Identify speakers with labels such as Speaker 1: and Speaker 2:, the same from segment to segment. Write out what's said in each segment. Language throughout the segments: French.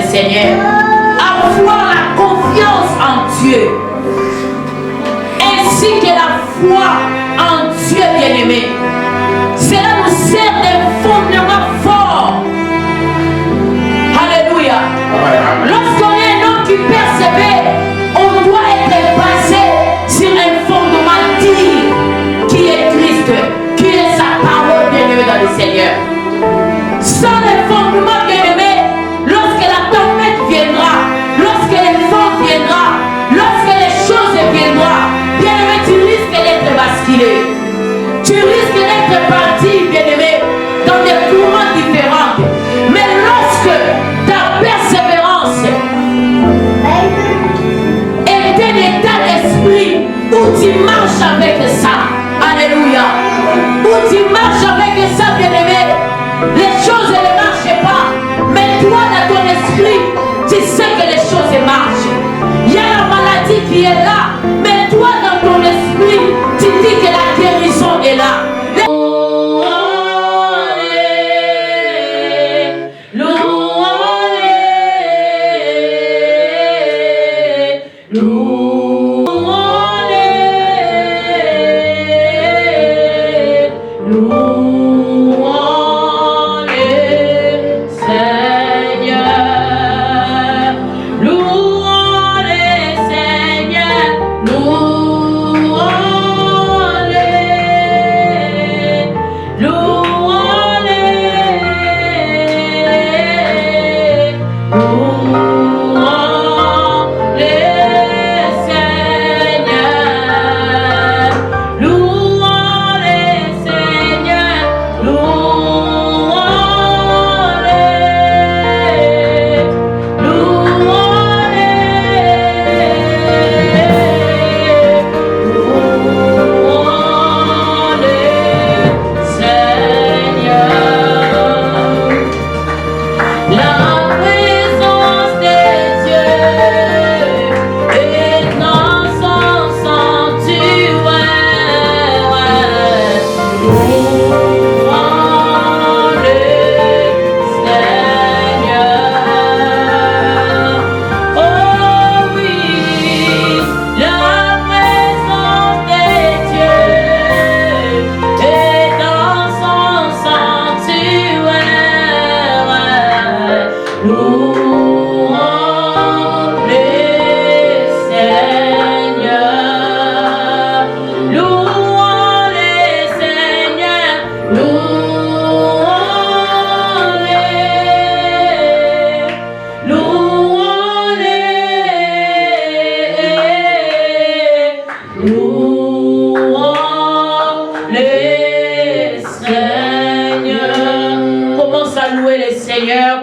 Speaker 1: Seigneur. Avoir la confiance en Dieu. Ainsi que la foi en Dieu, bien-aimé. Cela nous sert d'un fondement fort. Alléluia. Lorsqu'on est un homme qui persévère, on doit être basé sur un fondement digne qui est Christ, qui est sa parole, bien-aimé dans le Seigneur. Sans le fondement, bien-aimé, lorsque la tempête viendra, lorsque les vents viendra, lorsque les choses viendront, bien-aimé, tu risques d'être basculé. Tu risques d'être parti, bien-aimé, dans des courants différents. Mais lorsque ta persévérance est un état d'esprit où tu marches avec ça, alléluia, où tu marches avec ça, bien-aimé, les choses ne marchent pas, mais toi dans ton esprit, tu sais que les choses marchent. Il y a la maladie qui est là, mais toi dans ton esprit, tu dis que la guérison est là.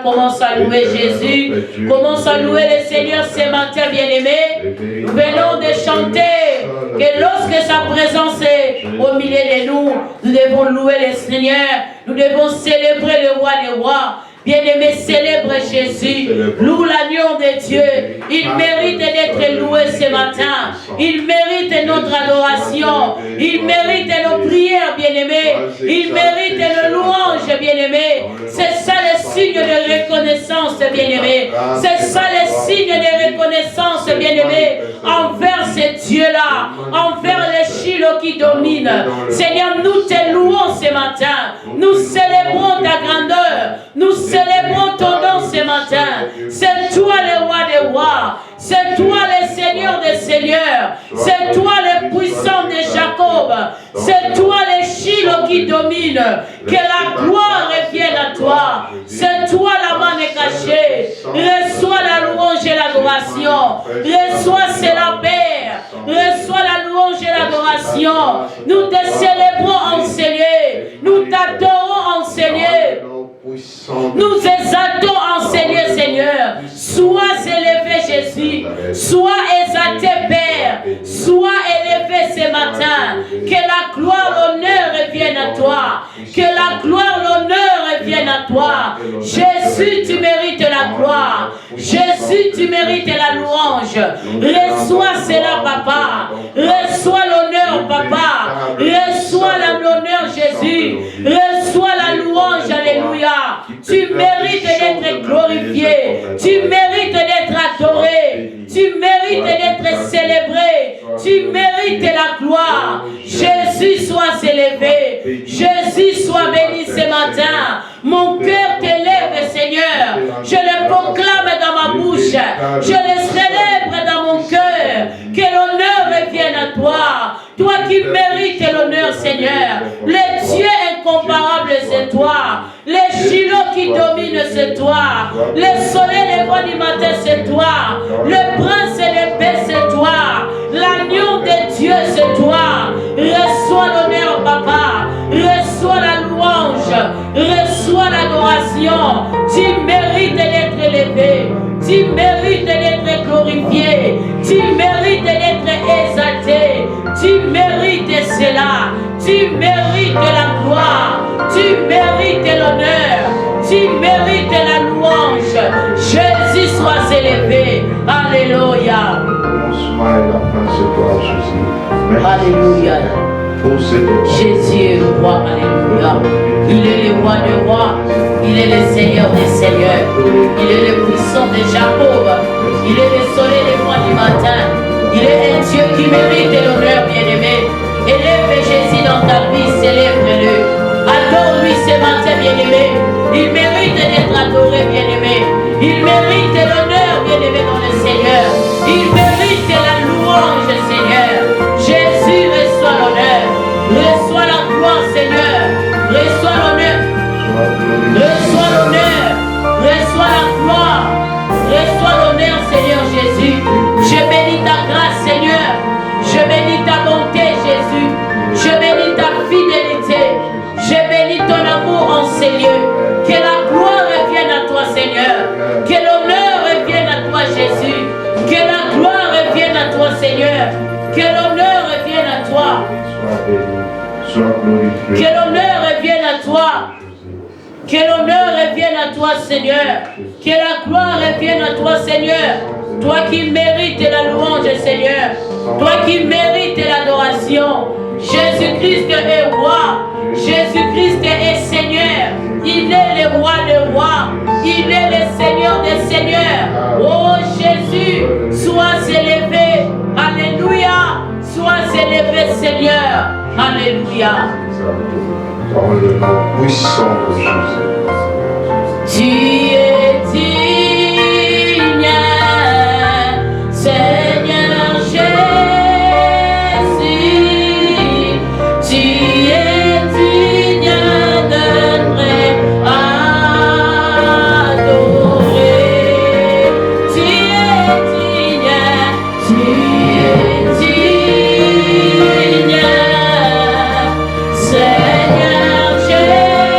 Speaker 1: Commence à louer Jésus. Commence à louer le Seigneur ce matin, bien-aimé. Nous venons de chanter que lorsque sa présence est au milieu de nous, nous devons louer le Seigneur. Nous devons célébrer le roi des rois. Bien-aimé, célèbre Jésus. Loue l'agneau de Dieu. Il mérite d'être loué ce matin. Il mérite notre adoration. Il mérite nos prières, bien-aimé. Il mérite le louange, bien-aimé. C'est ça le signe de reconnaissance, bien-aimé. C'est ça le signe de reconnaissance, bien-aimé, envers ce Dieu-là, envers les Shiloh qui dominent. Seigneur, nous te louons ce matin. Nous célébrons ta grandeur. Nous célébrons ton nom ce matin. C'est toi le roi des rois. C'est toi le Seigneur des seigneurs. C'est toi le puissant de Jacob. C'est toi le Shiloh qui domine. Que la gloire revienne à toi. C'est toi la main cachée. Reçois la louange et l'adoration. Reçois cela, Père. Reçois la louange et l'adoration. Nous te célébrons, enseigné. Nous t'adorons, enseigné. Nous exaltons, enseigné, Seigneur. Sois élevé, Jésus. Sois exalté, Père. Sois élevé ce matin. Que la gloire, l'honneur revienne à toi. Que la gloire, l'honneur revienne à toi. Jésus, tu mérites la gloire. Jésus, tu mérites la louange. Reçois cela, Papa. Reçois l'honneur, Papa. Reçois l'honneur, Jésus. Reçois la louange. louange, alléluia. Tu mérites d'être glorifié. Tu mérites d'être adoré. Tu mérites d'être célébré. Tu mérites la gloire. Jésus soit élevé. Jésus soit béni ce matin. Mon cœur t'élève, Seigneur. Je le proclame dans ma bouche. Je le célèbre dans mon cœur. Que l'honneur revienne à toi. Toi qui mérites l'honneur, Seigneur. Le Dieu incomparable, c'est toi. Les Shiloh qui dominent, c'est toi. Le soleil levant du matin, c'est toi. Le prince et l'épée, c'est toi. L'agneau de Dieu, c'est toi. Reçois l'honneur, papa. Reçois la louange. Reçois l'adoration. Tu mérites d'être élevé. Tu mérites d'être glorifié. Tu mérites d'être exalté. Tu mérites cela. Tu mérites la gloire. Tu mérites l'honneur. Tu mérites la louange. Jésus soit élevé. Alléluia. Alléluia. Jésus est le roi. Alléluia. Il est le roi des rois. Il est le Seigneur des seigneurs. Il est le puissant de Jacob. Il est le soleil des mois du matin. Il est un Dieu qui mérite l'honneur, bien-aimé. Élève Jésus dans ta vie, célèbre-le. Adore-lui ce matin, bien-aimé. Il mérite d'être adoré, bien-aimé. Il mérite l'honneur, bien-aimé, dans le Seigneur. Il mérite la louange, Seigneur. Jésus reçoit l'honneur. Reçois la gloire, Seigneur. Reçois l'honneur. Reçois l'honneur. Reçois la gloire. Reçois l'honneur, Seigneur Jésus. Je bénis ta grâce, Seigneur. Je bénis ta bonté, Jésus. Je bénis ta fidélité. Je bénis ton amour en ces lieux. Que la gloire revienne à toi, Seigneur. Que l'honneur revienne à toi, Jésus. Que la gloire revienne à toi, Seigneur. Que l'honneur revienne à toi. Que l'honneur revienne à toi. Que l'honneur revienne à toi, Seigneur. Que la gloire revienne à toi, Seigneur. Toi qui mérites la louange, Seigneur. Toi qui mérites l'adoration. Jésus-Christ est roi. Jésus-Christ est Seigneur. Il est le roi des rois. Il est le Seigneur des seigneurs. Oh Jésus, sois élevé. Alléluia. Sois élevé, Seigneur. Alléluia.
Speaker 2: Dans le nom puissant de Jésus.
Speaker 1: Tu es digne, Seigneur Jésus. Tu es digne d'être adoré. Tu es digne, Seigneur Jésus.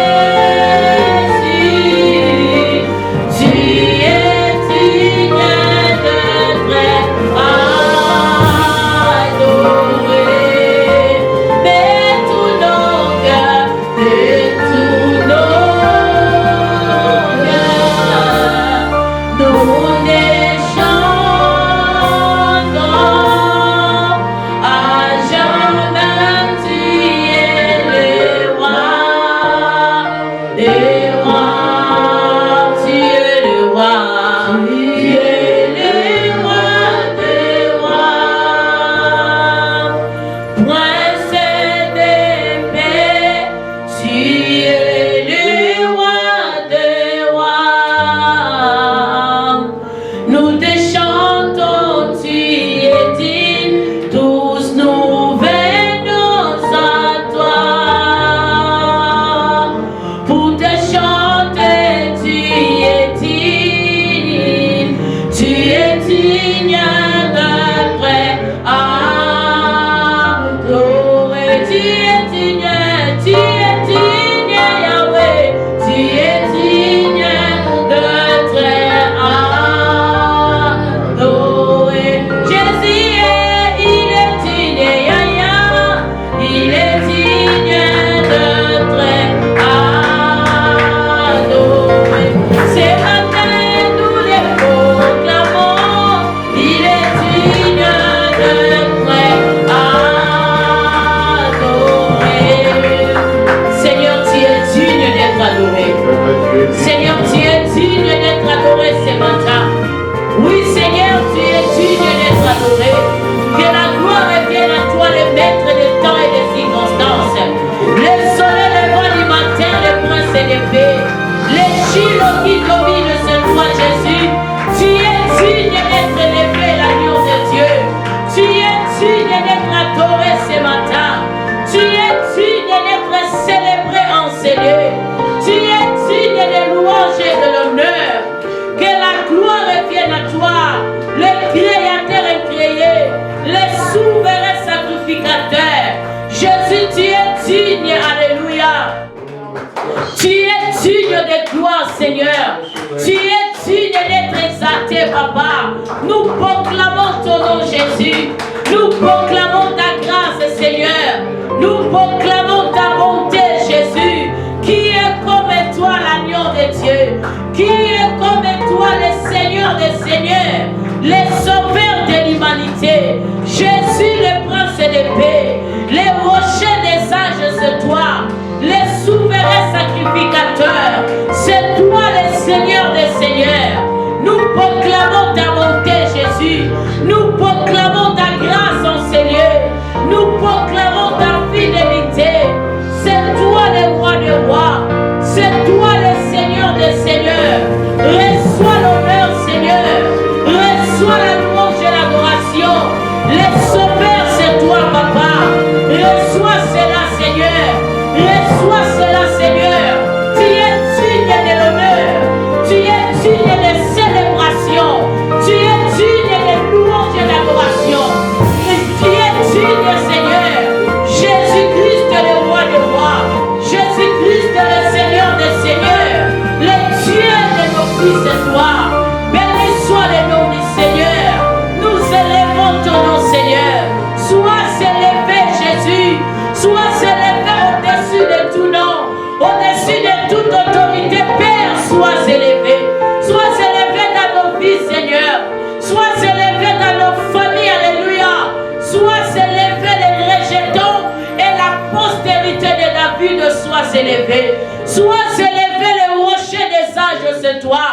Speaker 1: Il est t'adorer. Que la gloire revienne à toi, le maître des temps et des circonstances. Le soleil, le roi du matin, le prince et l'épée. Les chilos qui dominent ce toi, Jésus. Tu es digne d'être élevé, l'agneau de Dieu. Tu es digne d'être adoré ce matin. Tu es digne d'être célébré, enseigné. Tu es digne de louanges et de l'honneur. Que la gloire revienne à toi, le créateur incréé, le souverain sacrificateur. Jésus, tu es digne, alléluia. Tu es digne de gloire, Seigneur. Tu es digne d'être exalté, Papa. Nous proclamons ton nom, Jésus. Nous proclamons ta grâce, Seigneur. Nous proclamons ta bonté, Jésus. Qui est comme toi, l'agneau de Dieu? Qui est comme toi, le Seigneur des Seigneurs, le sauveur de l'humanité? Jésus, le prince de paix, les rochers des âges, c'est toi. Le souverain sacrificateur, c'est toi le Seigneur des Seigneurs. Nous proclamons ta bonté, Jésus. Nous proclamons ta grâce en Seigneur. Nous proclamons ta fidélité. C'est toi le roi des rois. C'est toi le Seigneur des Seigneurs. Reçois l'honneur, Seigneur. Reçois la louange et l'adoration. Le sauveur, c'est toi, Papa. Reçois cela, Seigneur. Reçois cela, Seigneur. Tu es digne de l'honneur. Tu es digne de célébration. Tu es digne de louange et d'adoration. Tu es digne, Seigneur. Jésus-Christ, le roi des rois. Jésus-Christ, le Seigneur des seigneurs. Le Dieu de nos fils et toi. Béni soit le nom du Seigneur. Nous élevons ton nom, Seigneur. Sois élevé, Jésus. Sois élevé au-dessus de tout nom, au-dessus de toute autorité. Père, sois élevé. Sois élevé dans nos vies, Seigneur. Sois élevé dans nos familles, alléluia. Sois élevé, les rejetons et la postérité de David, sois élevé. Sois élevé, le rocher des âges, c'est toi.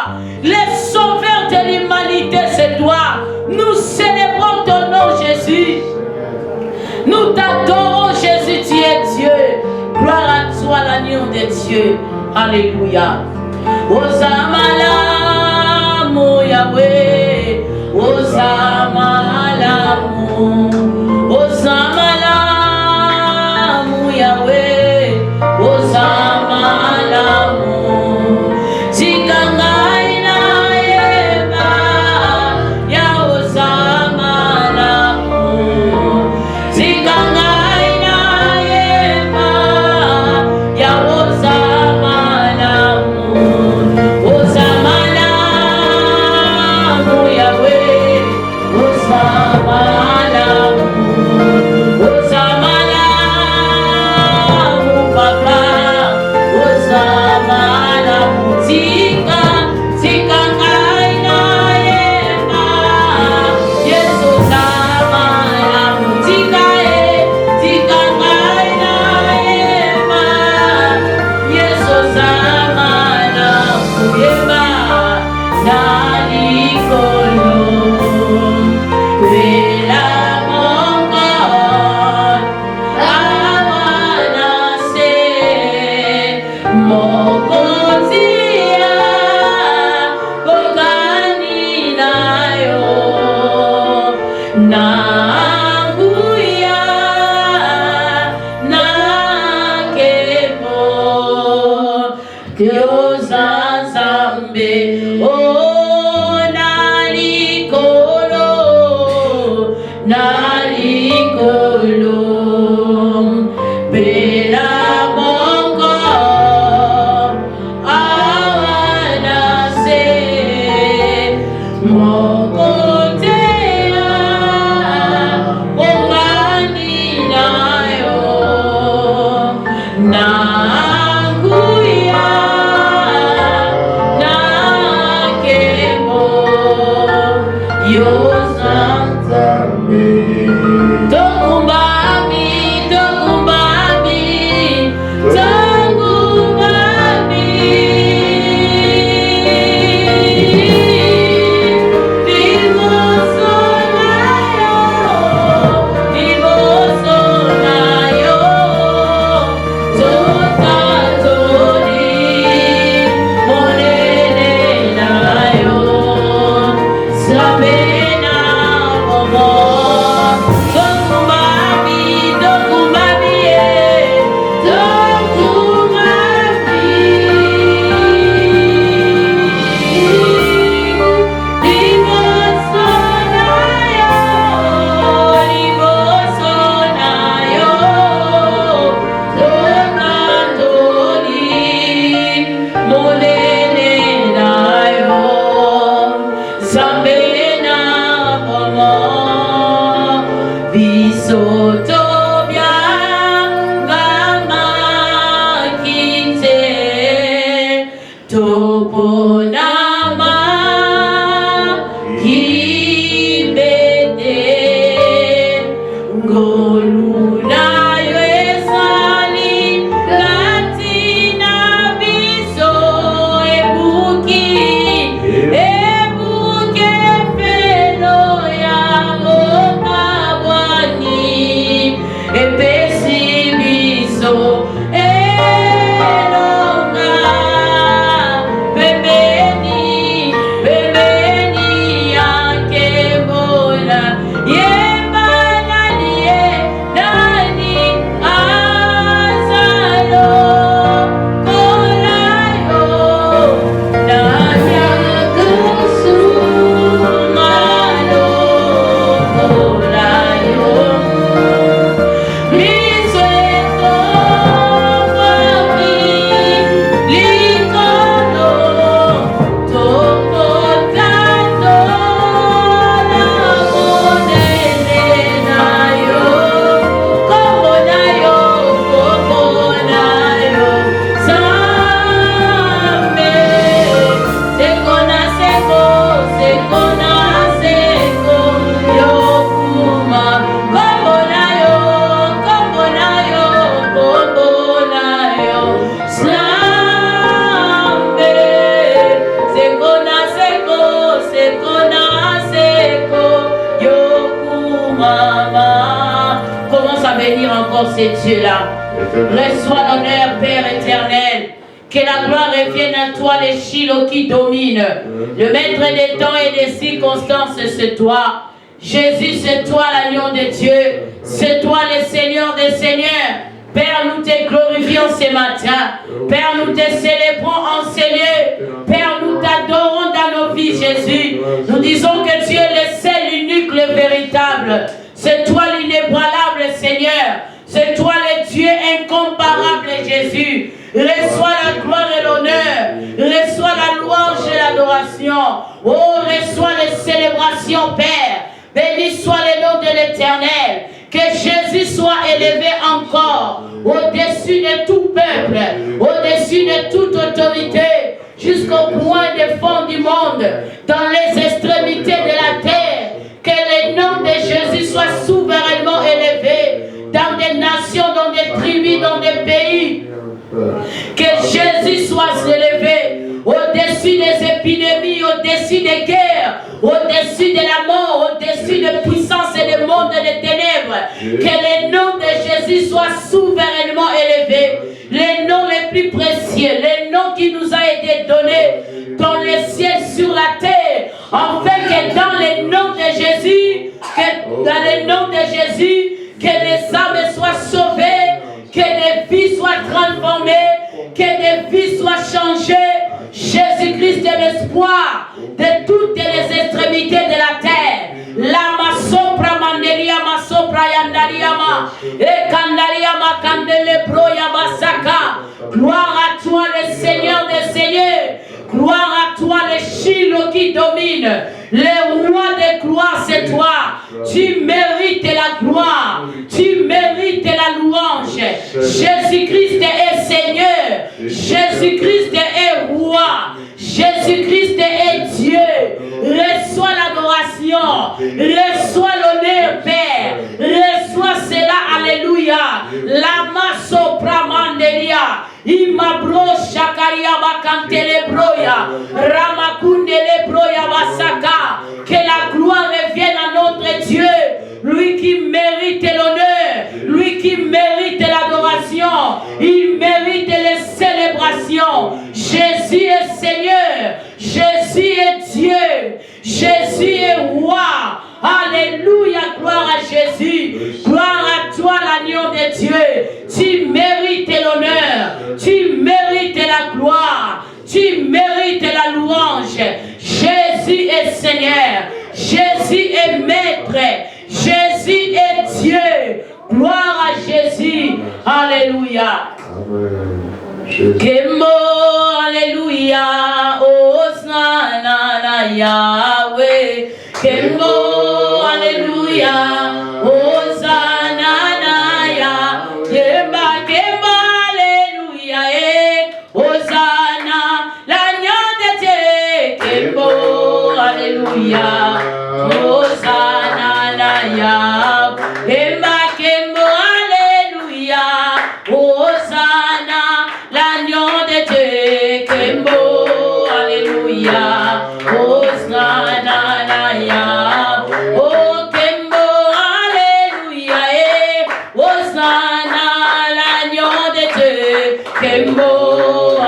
Speaker 1: Le sauveur de l'humanité, c'est toi. Nous célébrons ton nom, Jésus. Nous t'adorons, Jésus, tu es Dieu. Gloire à toi, l'agneau de Dieu. Alléluia. Osamala, mon Yahweh. Osamala, Osamala, mon Yahweh. Osamala, Tikangaina Eva. Ya Osamala, Tikangaina Eva. Ya Osamala, Osamala, mon Yahweh. Osamala, Osamala, mon Papa. Osamala, Tika, Tikangaina Eva. Yes, Osamala, Tika, Tikangaina Eva. Yes, Osamala, Eva. Nalikolo, Vela Mongon, Awanase, Mokozia, Kokani nayo, Nanguya, Nakemo, Diosazambe, oh Nalikolo, Nalikolo, Bela Mongo, Awanase, Mokotea, Kokani nayo, Nanguya, Nakemo, Yosantame. Tokumbami, Tokumbami, Tokumbami. Vimosonayo, bénir encore ces dieux-là. Reçois l'honneur, Père éternel. Que la gloire revienne à toi, les Shiloh qui domine. Le maître des temps et des circonstances, c'est toi. Jésus, c'est toi l'agneau de Dieu. C'est toi le Seigneur des Seigneurs. Père, nous te glorifions ce matin. Père, nous te célébrons en ces lieux. Père, nous t'adorons dans nos vies, Jésus. Nous disons que tu es le seul, l'unique, le véritable. C'est toi l'inébranlable, Seigneur. C'est toi le Dieu incomparable, Jésus. Reçois la gloire et l'honneur. Reçois la louange et l'adoration. Oh, reçois les célébrations, Père. Béni soit le nom de l'Éternel. Que Jésus soit élevé encore au-dessus de tout peuple, au-dessus de toute autorité, jusqu'au point de fond du monde, dans les extrémités de la terre. Que le nom de Jésus soit souverainement élevé dans des nations, dans des tribus, dans des pays. Que Jésus soit élevé au-dessus des épidémies, au-dessus des guerres, au-dessus de la mort, au-dessus des puissances et des mondes des ténèbres. Que le nom de Jésus soit souverainement élevé. Les noms les plus précieux, les noms qui nous a été donnés dans le ciel, sur la terre, afin que dans le nom de Jésus, que les âmes soient sauvées, que des vies soient transformées, que des vies soient changées. Jésus-Christ est l'espoir de toutes les extrémités de la terre. Lama sopra mandelia ma sopra yandariama e kandariama kandele broya masaka. Gloire à toi le Seigneur des Seigneurs. Gloire à toi le Shiloh qui domine. Le roi des gloires, c'est toi. Tu mérites la gloire. Tu mérites la louange. Jésus-Christ est Seigneur. Jésus-Christ est roi. Jésus-Christ est Dieu. Reçois l'adoration. Reçois l'honneur, Père. Reçois cela. Alléluia. Lama sopra mandelia. Imabro shakaria bakantele broya. Ramakundele broya basaka. Que la gloire revienne à notre Dieu. Lui qui mérite l'honneur. Lui qui mérite l'adoration. Il mérite les célébrations. Jésus est Seigneur. Jésus est Dieu. Jésus est roi. Alléluia, gloire à Jésus. Gloire à toi, l'agneau de Dieu. Tu mérites l'honneur. Tu mérites la gloire. Tu mérites la louange. Jésus est Seigneur. Jésus est Maître. Jésus est Dieu. Gloire à Jésus. Alléluia. Kemo, alléluia. Hosanna na Yahweh. Kemo, alléluia. Hosanna na Yahweh. Kemo, alléluia. Hosanna, l'agneau de Dieu. Kemo, alléluia. Hosanna na Yahweh. Kemo, alléluia. Hosanna, l'agneau de Dieu. Kemo, alléluia. Hosanna na Yahweh. Oh, Kemo, alléluia. Hosanna, l'agneau de Dieu. Kemo,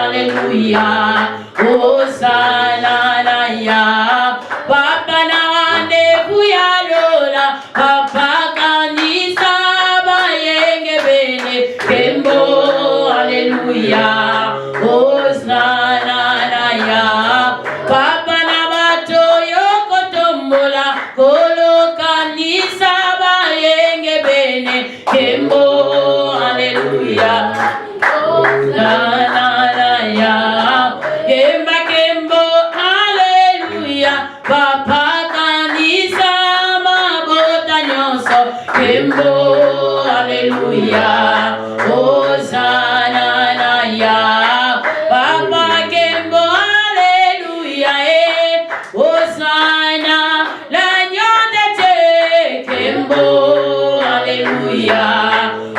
Speaker 1: alléluia. Hosanna na Yahweh. Papa na rendez-vous ya lola. Papa kanisa ba yenge bene. Kemo, alléluia. Hosanna na Yahweh. Papa na bato yoko tombola. Kolo kanisa ba yenge bene. Kemo, alléluia. Hosanna na Yahweh. Kemba kembo, alléluia. Papa kanisa mabota nyonso. Kembo, alléluia. Hosanna na Yahweh. Papa kembo, alléluia. Hosanna, l'agneau de Dieu. Kembo, alléluia.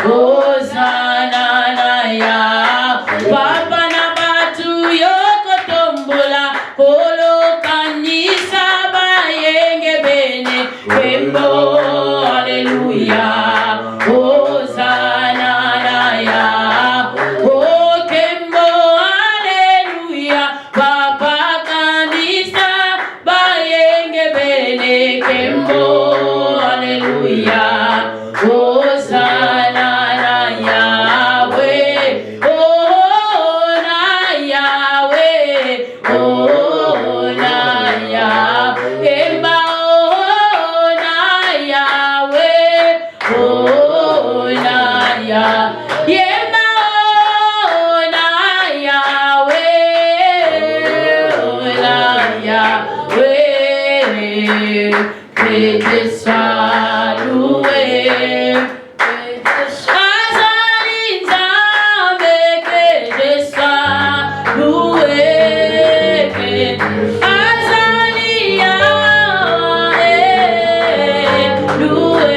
Speaker 1: Hosanna na Yahweh. Papa na batu yoko tombola. Kolo kanisa ba yenge bene. Kembo, alléluia. Hosanna je sois loué. Azali Nzambe, que je sois loué. Azali Yahweh, loué.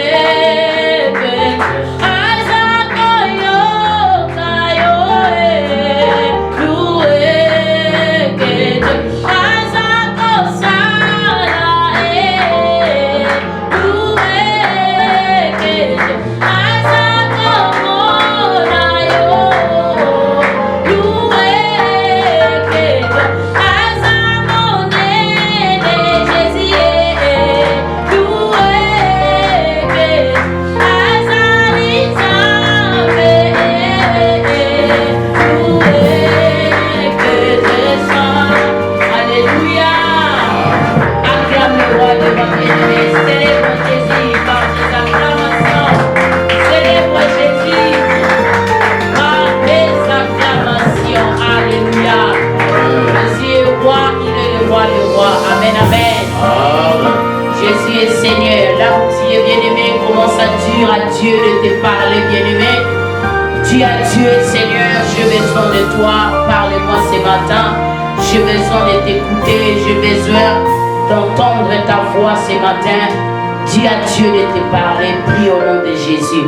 Speaker 1: À Dieu de te parler, bien-aimé. Dis à Dieu, Seigneur, j'ai besoin de toi. Parle-moi ce matin. J'ai besoin de t'écouter. J'ai besoin d'entendre ta voix ce matin. Dis à Dieu de te parler. Prie au nom de Jésus.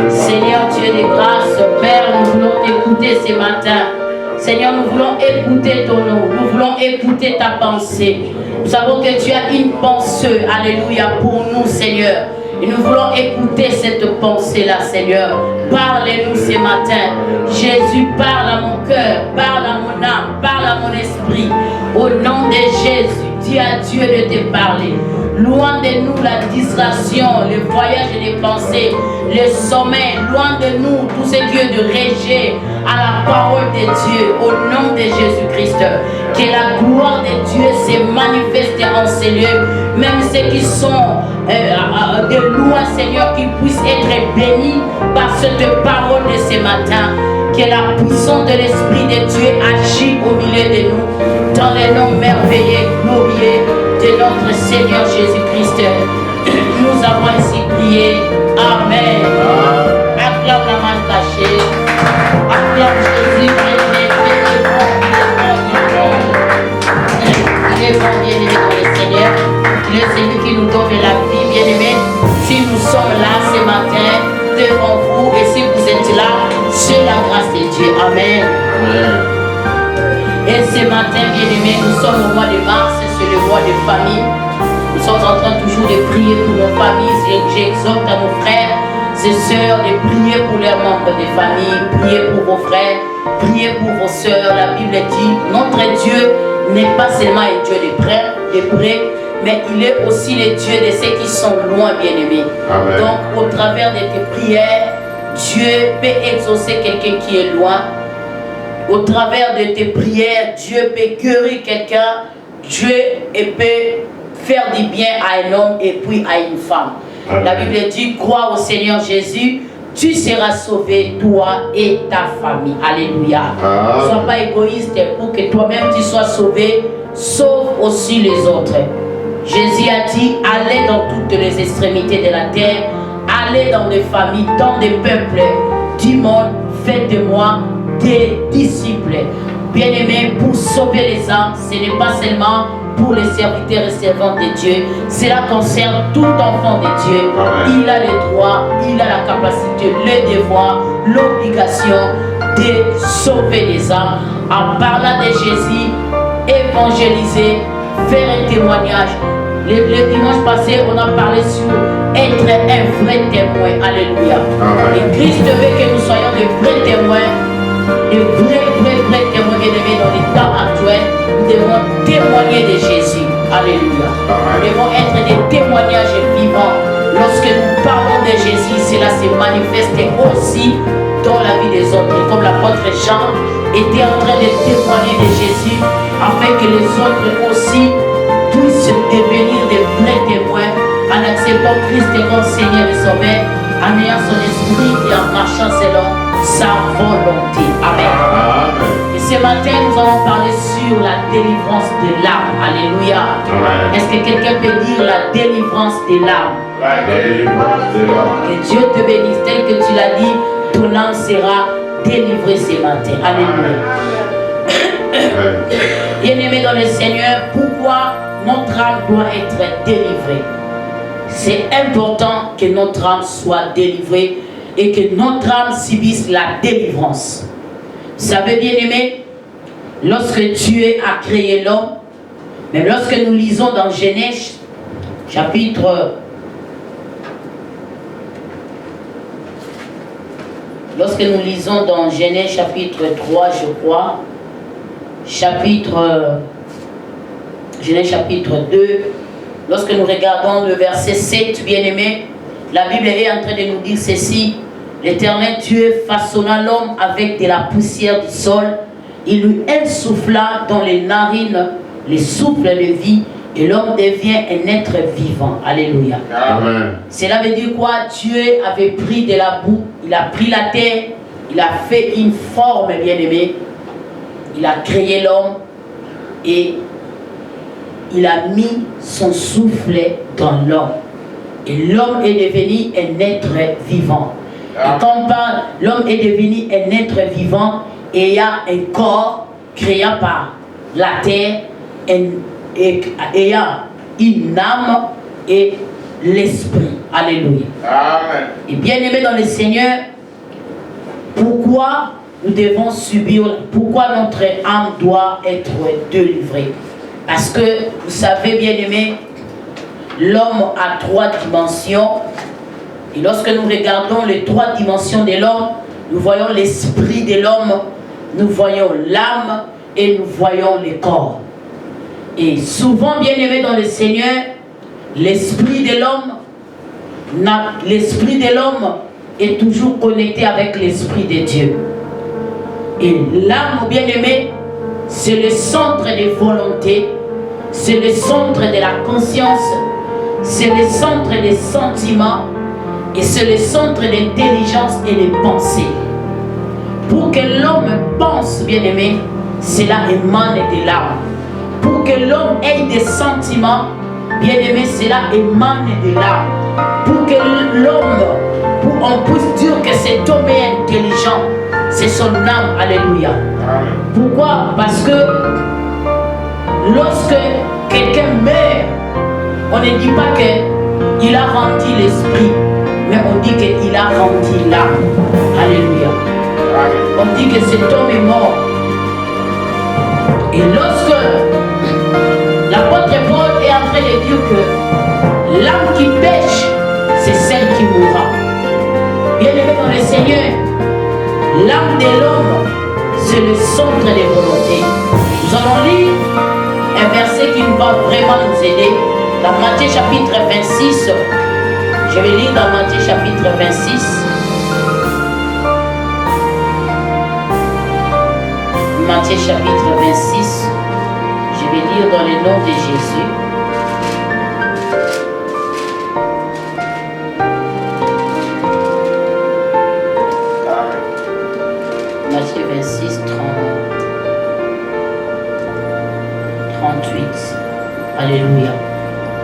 Speaker 1: Seigneur Dieu de grâce, Père, nous voulons t'écouter ce matin. Seigneur, nous voulons écouter ton nom. Nous voulons écouter ta pensée. Nous savons que tu as une pensée, alléluia, pour nous, Seigneur. Et nous voulons écouter cette pensée-là, Seigneur. Parle-nous ce matin. Jésus, parle à mon cœur, parle à mon âme, parle à mon esprit. Au nom de Jésus, dis à Dieu de te parler. Loin de nous la distraction, le voyage des pensées, le sommeil. Loin de nous tout ce qui est de rejet à la parole de Dieu. Au nom de Jésus-Christ, que la gloire de Dieu se manifeste en ces lieux. Même ceux qui sont de loin, Seigneur, qui puissent être bénis par cette parole de ce matin. Que la puissance de l'Esprit de Dieu agit au milieu de nous. Dans le nom merveilleux, glorieux de notre Seigneur Jésus-Christ. Nous avons ainsi prié. Amen. Acclame la main cachée. Acclame Jésus. Il est bon, bien-aimé dans le Seigneur. Il est celui qui nous donne la vie, bien-aimé. Si nous sommes là ce matin devant vous et si vous êtes là, c'est la grâce de Dieu. Amen. Et ce matin, bien-aimé, nous sommes au mois de mars, c'est le mois de famille. Nous sommes en train toujours de prier pour nos familles. J'exhorte à nos frères et sœurs de prier pour leurs membres de famille, prier pour vos frères, prier pour vos sœurs. La Bible dit, notre Dieu n'est pas seulement un Dieu des près, mais il est aussi le Dieu de ceux qui sont loin, bien-aimés. Donc, au travers de tes prières, Dieu peut exaucer quelqu'un qui est loin. Au travers de tes prières, Dieu peut guérir quelqu'un. Dieu peut faire du bien à un homme et puis à une femme. Amen. La Bible dit, crois au Seigneur Jésus, tu seras sauvé, toi et ta famille. Alléluia. Ne sois pas égoïste pour que toi-même tu sois sauvé, sauve aussi les autres. Jésus a dit, allez dans toutes les extrémités de la terre, allez dans les familles, dans les peuples du monde, faites de moi des disciples. Bien-aimés, pour sauver les âmes, ce n'est pas seulement pour les serviteurs et servantes de Dieu, cela concerne tout enfant de Dieu. Amen. Il a le droit, il a la capacité, le devoir, l'obligation de sauver les âmes en parlant de Jésus, évangéliser, faire un témoignage. Le dimanche passé, on a parlé sur être un vrai témoin. Alléluia. Amen. Et Christ veut que nous soyons des vrais témoins, des vrais témoins bien-aimés dans les temps actuels. Nous devons témoigner de Jésus. Alléluia. Amen. Nous devons être des témoignages vivants. Lorsque nous parlons de Jésus, cela se manifeste aussi dans la vie des autres. Comme l'apôtre Jean était en train de témoigner de Jésus, afin que les autres aussi puissent devenir des vrais témoins en acceptant Christ comme Seigneur et Sauveur, en ayant son esprit et en marchant selon sa volonté. Amen. Et ce matin, nous allons parler sur la délivrance de l'âme. Alléluia. Est-ce que quelqu'un peut dire la délivrance de l'âme?
Speaker 2: La délivrance de l'âme.
Speaker 1: Que Dieu te bénisse tel que tu l'as dit, ton âme sera délivrée ce matin. Alléluia. Bien-aimés dans le Seigneur, pourquoi notre âme doit être délivrée? C'est important que notre âme soit délivrée et que notre âme subisse la délivrance. Vous savez, bien-aimés, lorsque Dieu a créé l'homme, même lorsque nous lisons dans Genèse, lorsque nous lisons dans Genèse chapitre 3, je crois, Genèse chapitre 2, lorsque nous regardons le verset 7, bien-aimé, la Bible est en train de nous dire ceci: l'Éternel Dieu façonna l'homme avec de la poussière du sol, il lui insouffla dans les narines les souffles de vie, et l'homme devient un être vivant. Alléluia.
Speaker 2: Amen.
Speaker 1: Cela veut dire quoi? Dieu avait pris de la boue, il a pris la terre, il a fait une forme, bien-aimé, il a créé l'homme et il a mis son souffle dans l'homme. Et l'homme est devenu un être vivant. Et quand on parle, l'homme est devenu un être vivant et il y a un corps créé par la terre, et il y a une âme et l'esprit. Alléluia.
Speaker 2: Amen.
Speaker 1: Et bien aimé dans le Seigneur, pourquoi nous devons subir, pourquoi notre âme doit être délivrée? Parce que vous savez, bien aimé, l'homme a 3 dimensions. Et lorsque nous regardons les 3 dimensions de l'homme, nous voyons l'esprit de l'homme, nous voyons l'âme et nous voyons le corps. Et souvent, bien aimé dans le Seigneur, l'esprit de l'homme est toujours connecté avec l'esprit de Dieu. Et l'âme, bien aimé, c'est le centre des volontés, c'est le centre de la conscience, c'est le centre des sentiments et c'est le centre de l'intelligence et des pensées. Pour que l'homme pense, bien aimé, cela émane de l'âme. Pour que l'homme ait des sentiments, bien aimé, cela émane de l'âme. Pour que l'homme, on puisse dire que cet homme est intelligent, c'est son âme. Alléluia. Pourquoi? Parce que lorsque quelqu'un meurt, on ne dit pas qu'il a rendu l'esprit, mais on dit qu'il a rendu l'âme. Alléluia. On dit que cet homme est mort. Et lorsque l'apôtre Paul est en train de dire que l'âme qui pêche, c'est celle qui mourra. Bien aimé dans le Seigneur, l'âme de l'homme, c'est le centre des volontés. Nous allons lire un verset qui va vraiment nous aider. Dans Matthieu chapitre 26, je vais lire dans Matthieu chapitre 26. Matthieu chapitre 26, je vais lire dans le nom de Jésus. Matthieu 26, 38. Alléluia.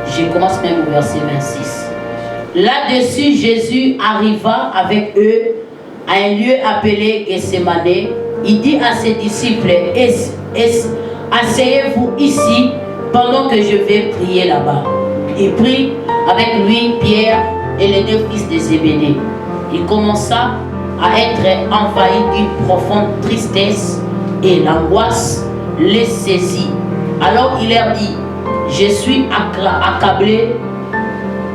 Speaker 1: Je commence même au verset 26. Là-dessus, Jésus arriva avec eux à un lieu appelé Gethsémane. Il dit à ses disciples: asseyez-vous ici pendant que je vais prier là-bas. Il prit avec lui Pierre et les 2 fils de Zébédée. Il commença à être envahi d'une profonde tristesse et l'angoisse les saisit. Alors il leur dit: je suis accablé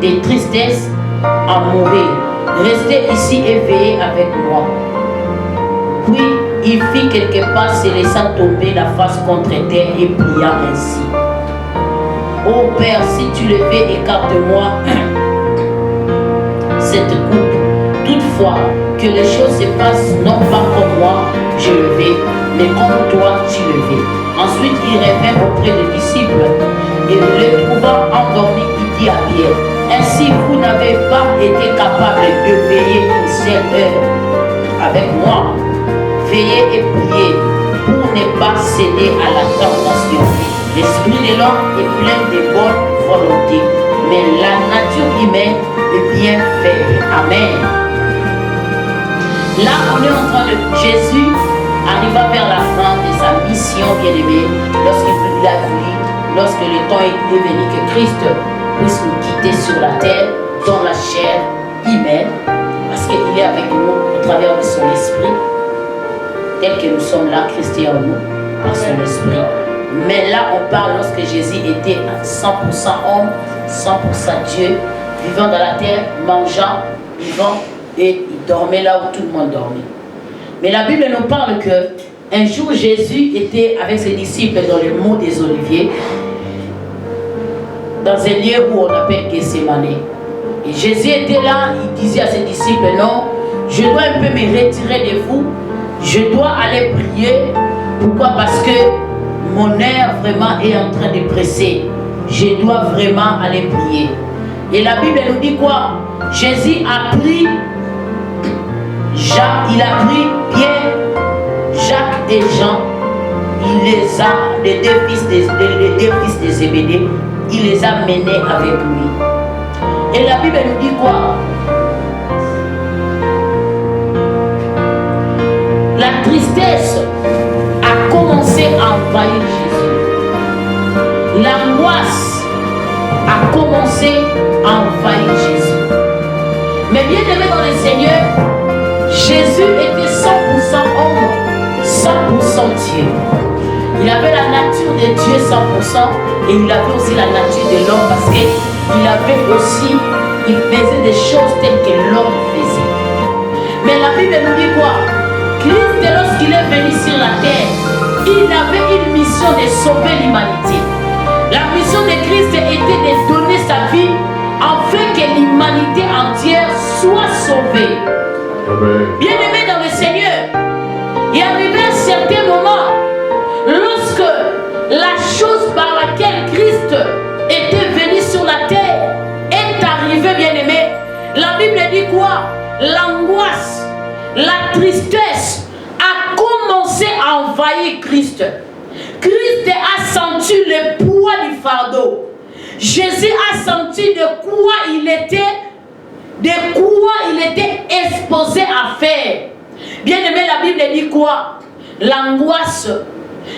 Speaker 1: de tristesse à mourir. Restez ici et veillez avec moi. Puis il fit quelques pas, se laissa tomber la face contre terre et pria ainsi: ô Père, si tu le veux, écarte-moi cette coupe. Toutefois, que les choses se passent non pas comme moi je le veux, mais comme toi tu le veux. Ensuite il revint auprès des disciples et le trouvant endormi, il dit à Pierre: ainsi vous n'avez pas été capable de veiller une seule heure. avec moi. Veillez et priez pour ne pas céder à la tentation. L'esprit de l'homme est plein de bonne volonté, mais la nature humaine est bien faible. Amen. Là, on est en train de... Jésus arriva vers la fin de sa mission, bien-aimée, lorsqu'il a voulu, lorsque le temps est venu que Christ puisse nous quitter sur la terre, dans la chair humaine, parce qu'il est avec nous au travers de son esprit, tel que nous sommes là, Christ est en nous, par son esprit. Mais là, on parle lorsque Jésus était à 100% homme, 100% Dieu, vivant dans la terre, mangeant, vivant, et il dormait là où tout le monde dormait. Mais la Bible nous parle que un jour Jésus était avec ses disciples dans le mont des Oliviers, dans un lieu où on appelle Gethsémane. Et Jésus était là, il disait à ses disciples, non, je dois un peu me retirer de vous, je dois aller prier. Pourquoi? Parce que mon air vraiment est en train de presser. Je dois vraiment aller prier. Et la Bible nous dit quoi? Jésus a pris Jacques, il a pris Pierre, Jacques et Jean, il les a, les deux fils de Zébédée, il les a menés avec lui. Et la Bible nous dit quoi? La tristesse a commencé à envahir Jésus. L'angoisse a commencé à envahir Jésus. Mais bien aimé dans le Seigneur, Jésus était 100% homme, 100% Dieu. Il avait la nature de Dieu 100% et il avait aussi la nature de l'homme parce qu'il avait aussi, il faisait des choses telles que l'homme faisait. Mais la Bible nous dit quoi? Christ, lorsqu'il est venu sur la terre, il avait une mission de sauver l'humanité. La mission de Christ était de donner sa vie afin que l'humanité entière soit sauvée. Bien-aimé dans le Seigneur, il est arrivé un certain moment lorsque la chose par laquelle Christ était venu sur la terre est arrivée, bien-aimé. La Bible dit quoi? L'angoisse, la tristesse a commencé à envahir Christ. Christ a senti le poids du fardeau. Jésus a senti de quoi il était exposé à faire. Bien-aimé, la Bible dit quoi? L'angoisse,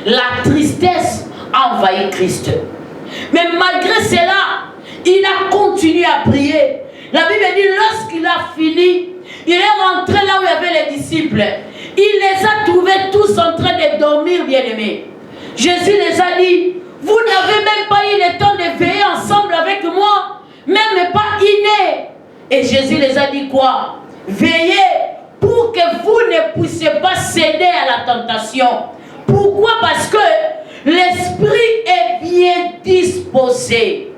Speaker 1: la tristesse a envahi Christ. Mais malgré cela, il a continué à prier. La Bible dit, lorsqu'il a fini, il est rentré là où il y avait les disciples. Il les a trouvés tous en train de dormir, bien-aimés. Jésus les a dit, vous n'avez même pas eu le temps de veiller ensemble avec moi, même pas inné. Et Jésus les a dit quoi? Veillez pour que vous ne puissiez pas céder à la tentation. Pourquoi? Parce que l'esprit est bien disposé.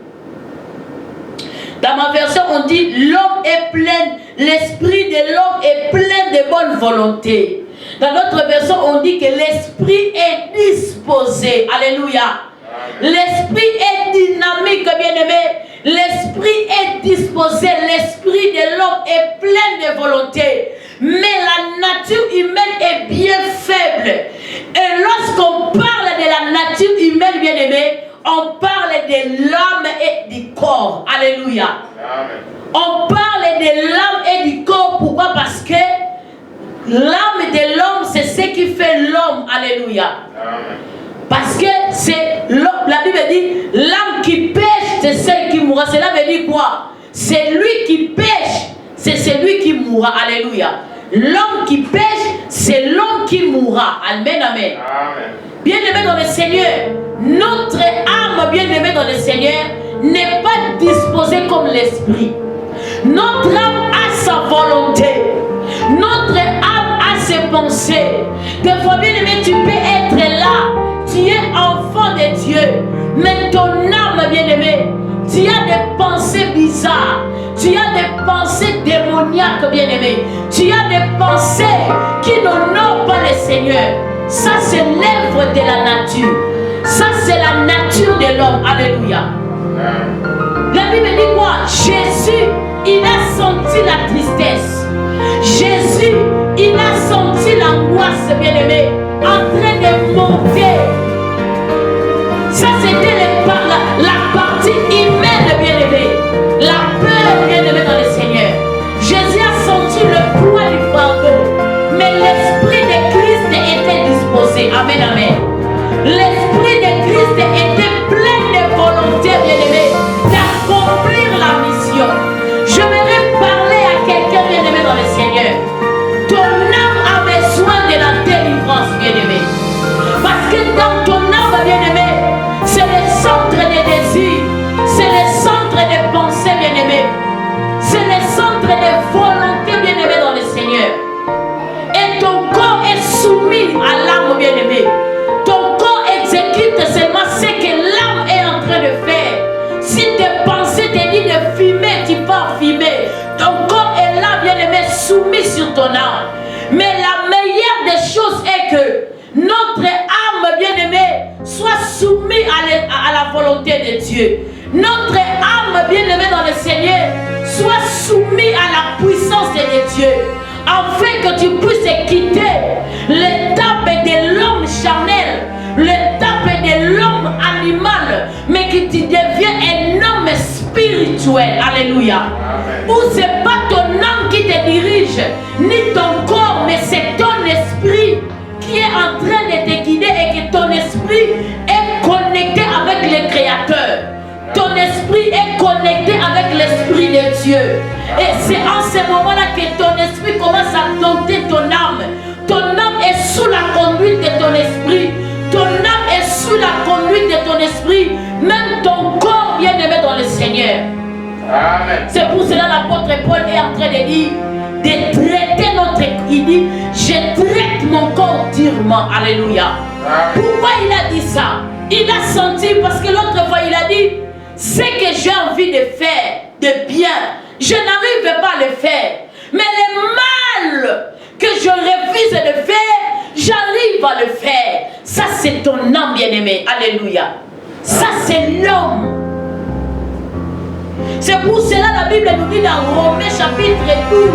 Speaker 1: Dans ma version, on dit l'homme est plein, l'esprit de l'homme est plein de bonne volonté. Dans notre version, on dit que l'esprit est disposé. Alléluia. L'esprit est dynamique, bien-aimé. L'esprit est disposé. L'esprit de l'homme est plein de volonté. Mais la nature humaine est bien faible. Et lorsqu'on parle de la nature humaine, bien-aimé, on parle de l'âme et du corps. Alléluia. Amen. On parle de l'âme et du corps. Pourquoi? Parce que l'âme de l'homme, c'est ce qui fait l'homme. Alléluia. Amen. Parce que c'est l'homme. La Bible dit, l'âme qui pêche, c'est celle qui mourra. Cela veut dire quoi? C'est lui qui pêche, c'est celui qui mourra. Alléluia. L'homme qui pêche, c'est l'homme qui mourra. Amen, amen. Amen. Bien-aimé dans le Seigneur, notre âme, bien-aimé dans le Seigneur, n'est pas disposée comme l'esprit. Notre âme a sa volonté. Notre âme a ses pensées. Des fois, bien-aimé, tu peux être là. Tu es enfant de Dieu. Mais ton âme, bien-aimé, tu as des pensées bizarres. Tu as des pensées démoniaques, bien-aimé. Tu as des pensées qui n'honorent pas le Seigneur. Ça, c'est l'œuvre de la nature. Ça, c'est la nature de l'homme. Alléluia. La Bible dit quoi? Jésus, il a senti la tristesse. Jésus, il a bien-aimé, en train de monter. Ça, c'était la partie humaine, bien-aimé. La peur, bien-aimé, dans le Seigneur. Jésus a senti le poids du fardeau, mais l'esprit de Christ était disposé. Amen, amen. L'esprit de Christ était plein de volonté, bien-aimé, d'accomplir la mission. Je voudrais parler à quelqu'un, bien-aimé, dans le Seigneur. Ton âme a besoin de la délivrance, bien-aimé. Parce que dans ton âme, bien-aimé, c'est le centre des désirs, c'est le centre des pensées, bien-aimé. C'est le centre des volontés, bien-aimé, dans le Seigneur. Et ton corps est soumis à l'âme, bien-aimé. Ton corps exécute seulement ce que l'âme est en train de faire. Si tes pensées te disent de fumer, tu pars fumer. Ton corps est là, bien-aimé, soumis sur ton âme. Mais la meilleure des choses est que notre âme, bien-aimée, soit soumise à la volonté de Dieu. Notre âme, bien-aimée dans le Seigneur, soit soumise à la puissance de Dieu. Afin que tu puisses quitter l'étape de l'homme charnel, l'étape de l'homme animal, mais que tu deviens un homme spirituel. Alléluia. Où ce n'est pas ton âme qui te dirige, ni ton corps, mais c'est ton esprit qui est en train de te guider et que ton esprit est connecté avec le Créateur. Ton esprit est connecté avec l'esprit de Dieu. Et c'est en ce moment-là que ton esprit commence à dompter ton âme. Ton âme est sous la conduite de ton esprit. Ton âme est sous la conduite de ton esprit. Même ton corps bien-aimé dans le Seigneur. Amen. C'est pour cela l'apôtre Paul est en train de dire, de traiter notre... Il dit, je traite mon corps durement. Alléluia. Amen. Pourquoi il a dit ça? Il a senti, parce que l'autre fois il a dit, ce que j'ai envie de faire, de bien, je n'arrive pas à le faire. Mais le mal que je refuse de faire, j'arrive à le faire. Ça, c'est ton âme, bien-aimé. Alléluia. Ça, c'est l'homme. C'est pour cela la Bible nous dit dans Romains chapitre 12,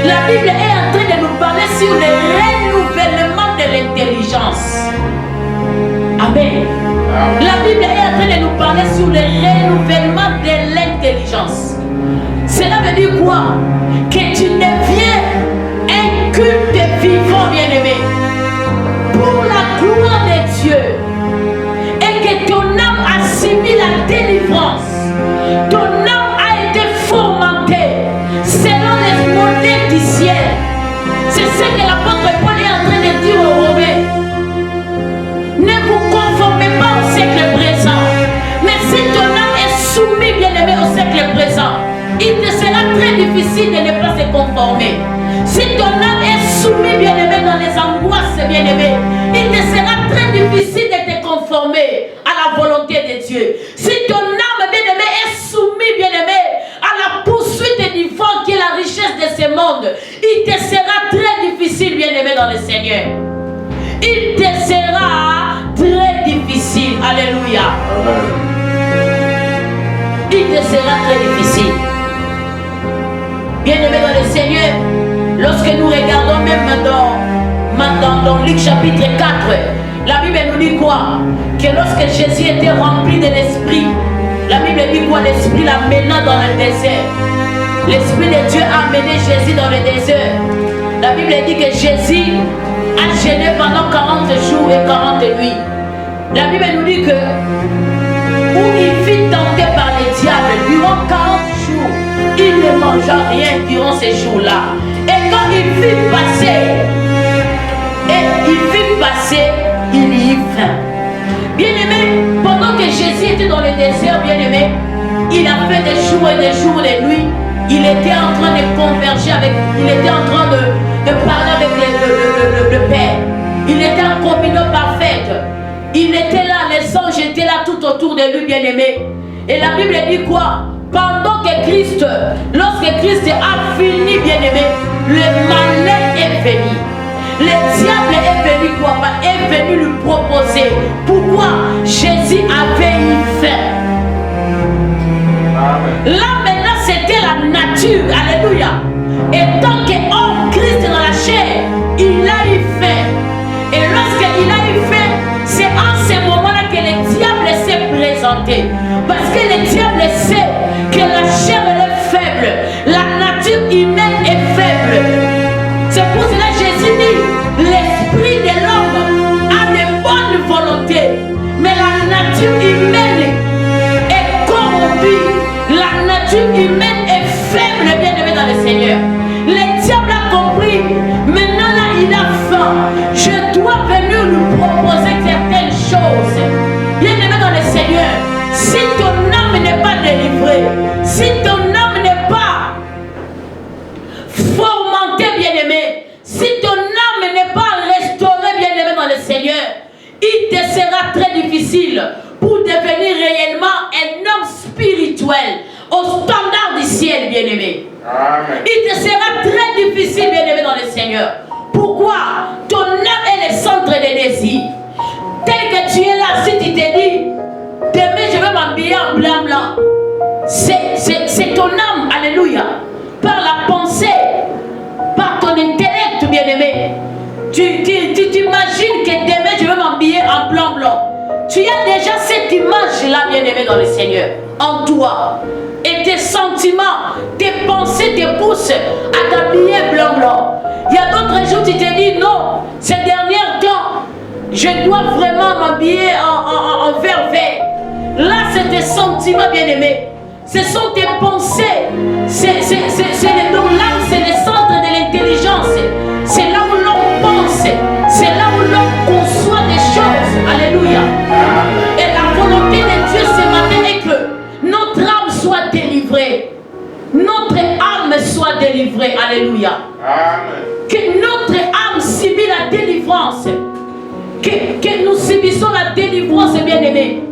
Speaker 1: la Bible est en train de nous parler sur le renouvellement de l'intelligence. Amen. La Bible est en train de nous parler sur le renouvellement de l'intelligence. Cela veut dire quoi? Que tu deviens un culte vivant, bien-aimé, pour la gloire de Dieu. Et que ton âme assimile la délivrance. Ton âme a été formatée selon les modèles du ciel. C'est ce que l'apôtre Paul est en train de dire aux Romains. Ne vous conformez pas au siècle présent. Mais si ton âme est soumise, bien-aimé, au siècle présent, il te sera très difficile de ne pas se conformer. Si ton âme est soumise, bien-aimé, dans les angoisses, bien-aimé, il te sera très difficile de te conformer à la volonté de Dieu. Si ton âme, bien-aimé, est soumise, bien-aimé, à la poursuite du vent qui est la richesse de ce monde, il te sera très difficile, bien-aimé, dans le Seigneur. Il te sera très difficile. Alléluia. Il te sera très difficile. Bien-aimé dans le Seigneur, lorsque nous regardons même dans Luc chapitre 4, la Bible nous dit quoi? Que lorsque Jésus était rempli de l'Esprit, la Bible dit quoi? L'Esprit l'amena dans le désert. L'Esprit de Dieu a amené Jésus dans le désert. La Bible dit que Jésus a jeûné pendant 40 jours et 40 nuits. La Bible nous dit que où il fut tenté par le diable durant 40 jours, il ne mangea rien durant ces jours-là. Et quand il fut passé, il y eut faim. Bien-aimé, pendant que Jésus était dans le désert, bien-aimé, il a fait des jours et des jours et des nuits. Il était en train de converger avec, il était en train de parler avec le Père. Il était en communion parfaite. Il était là, les anges étaient là tout autour de lui, bien-aimé. Et la Bible dit quoi? Pendant que Christ, lorsque Christ a fini, bien-aimé, le malin est venu. Le diable est venu quoi? Est venu lui proposer. Pourquoi? Jésus avait eu faim. Là maintenant c'était la nature. Alléluia. Et tant qu'homme, Christ dans la chair, il a eu faim. nature humaine est faible, bien-aimé dans le Seigneur. Le diable a compris. Maintenant là, il a faim. Je dois venir lui proposer certaines choses. Bien-aimé dans le Seigneur, si ton âme n'est pas délivrée, si ton âme n'est pas formaté, bien-aimé, si ton âme n'est pas restaurée, bien-aimé dans le Seigneur, il te sera très difficile pour devenir réellement un homme spirituel au standard du ciel, bien-aimé. Il te sera très difficile, bien-aimé dans le Seigneur. Pourquoi? Ton âme est le centre des désirs. Tel que tu es là, si tu te dis, demain je vais m'habiller en blanc, c'est ton âme, alléluia, par la pensée, par ton intellect, bien-aimé. Tu imagines que demain je vais m'habiller en blanc. Tu as déjà cette image-là, bien-aimé dans le Seigneur, en toi. Et tes sentiments, tes pensées te poussent à t'habiller blanc. Il y a d'autres jours, tu te dis, non, ces derniers temps, je dois vraiment m'habiller en vert. Là, c'est tes sentiments, bien-aimés. Ce sont tes pensées. Donc là, c'est le centre de l'intelligence. C'est là où l'on pense. C'est là où l'on conçoit des choses. Alléluia. Et la volonté de Dieu ce matin est que notre âme soit délivrée. Notre âme soit délivrée. Alléluia. Amen. Que notre âme subit la délivrance. Que nous subissons la délivrance, bien-aimés.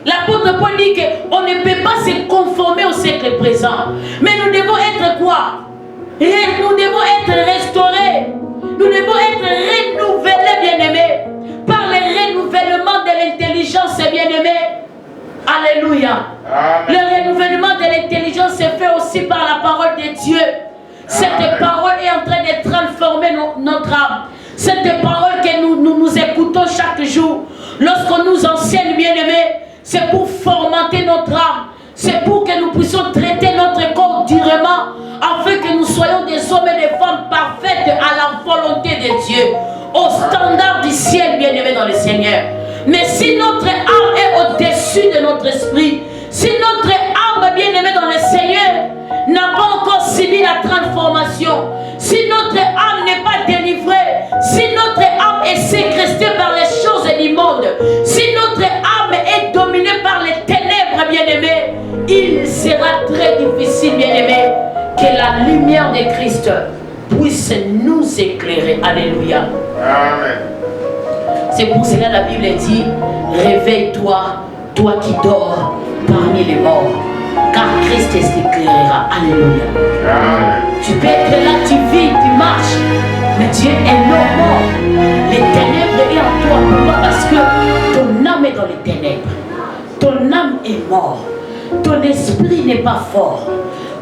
Speaker 1: L'apôtre Paul dit qu'on ne peut pas se conformer au siècle présent. Mais nous devons être quoi? Nous devons être restaurés. Nous devons être renouvelés, bien-aimés, par le renouvellement de l'intelligence, bien-aimés. Alléluia. Le renouvellement de l'intelligence se fait aussi par la parole de Dieu. Cette parole est en train de transformer notre âme. Cette parole que nous écoutons chaque jour, lorsqu'on nous enseigne, bien-aimés, c'est pour formater notre âme. C'est pour que nous puissions traiter notre corps durement, afin que nous soyons des hommes et des femmes parfaites à la volonté de Dieu, au standard du ciel, bien-aimés dans le Seigneur. Mais si notre âme est au-dessus de notre esprit, si notre âme, bien-aimée dans le Seigneur, n'a pas encore subi la transformation, si notre âme n'est pas délivrée, si notre âme est séquestrée par les choses du monde, si notre âme est dominée par les ténèbres, bien-aimés, il sera très difficile, bien-aimés, que la lumière de Christ puisse nous éclairer. Alléluia. Amen. C'est pour cela que la Bible dit, réveille-toi, toi qui dors parmi les morts, car Christ t'éclairera. Alléluia. Amen. Tu peux être là, tu vis, tu marches, mais Dieu est non mort. Les ténèbres est en toi. Pourquoi? Parce que ton âme est dans les ténèbres. Ton âme est morte. Ton esprit n'est pas fort.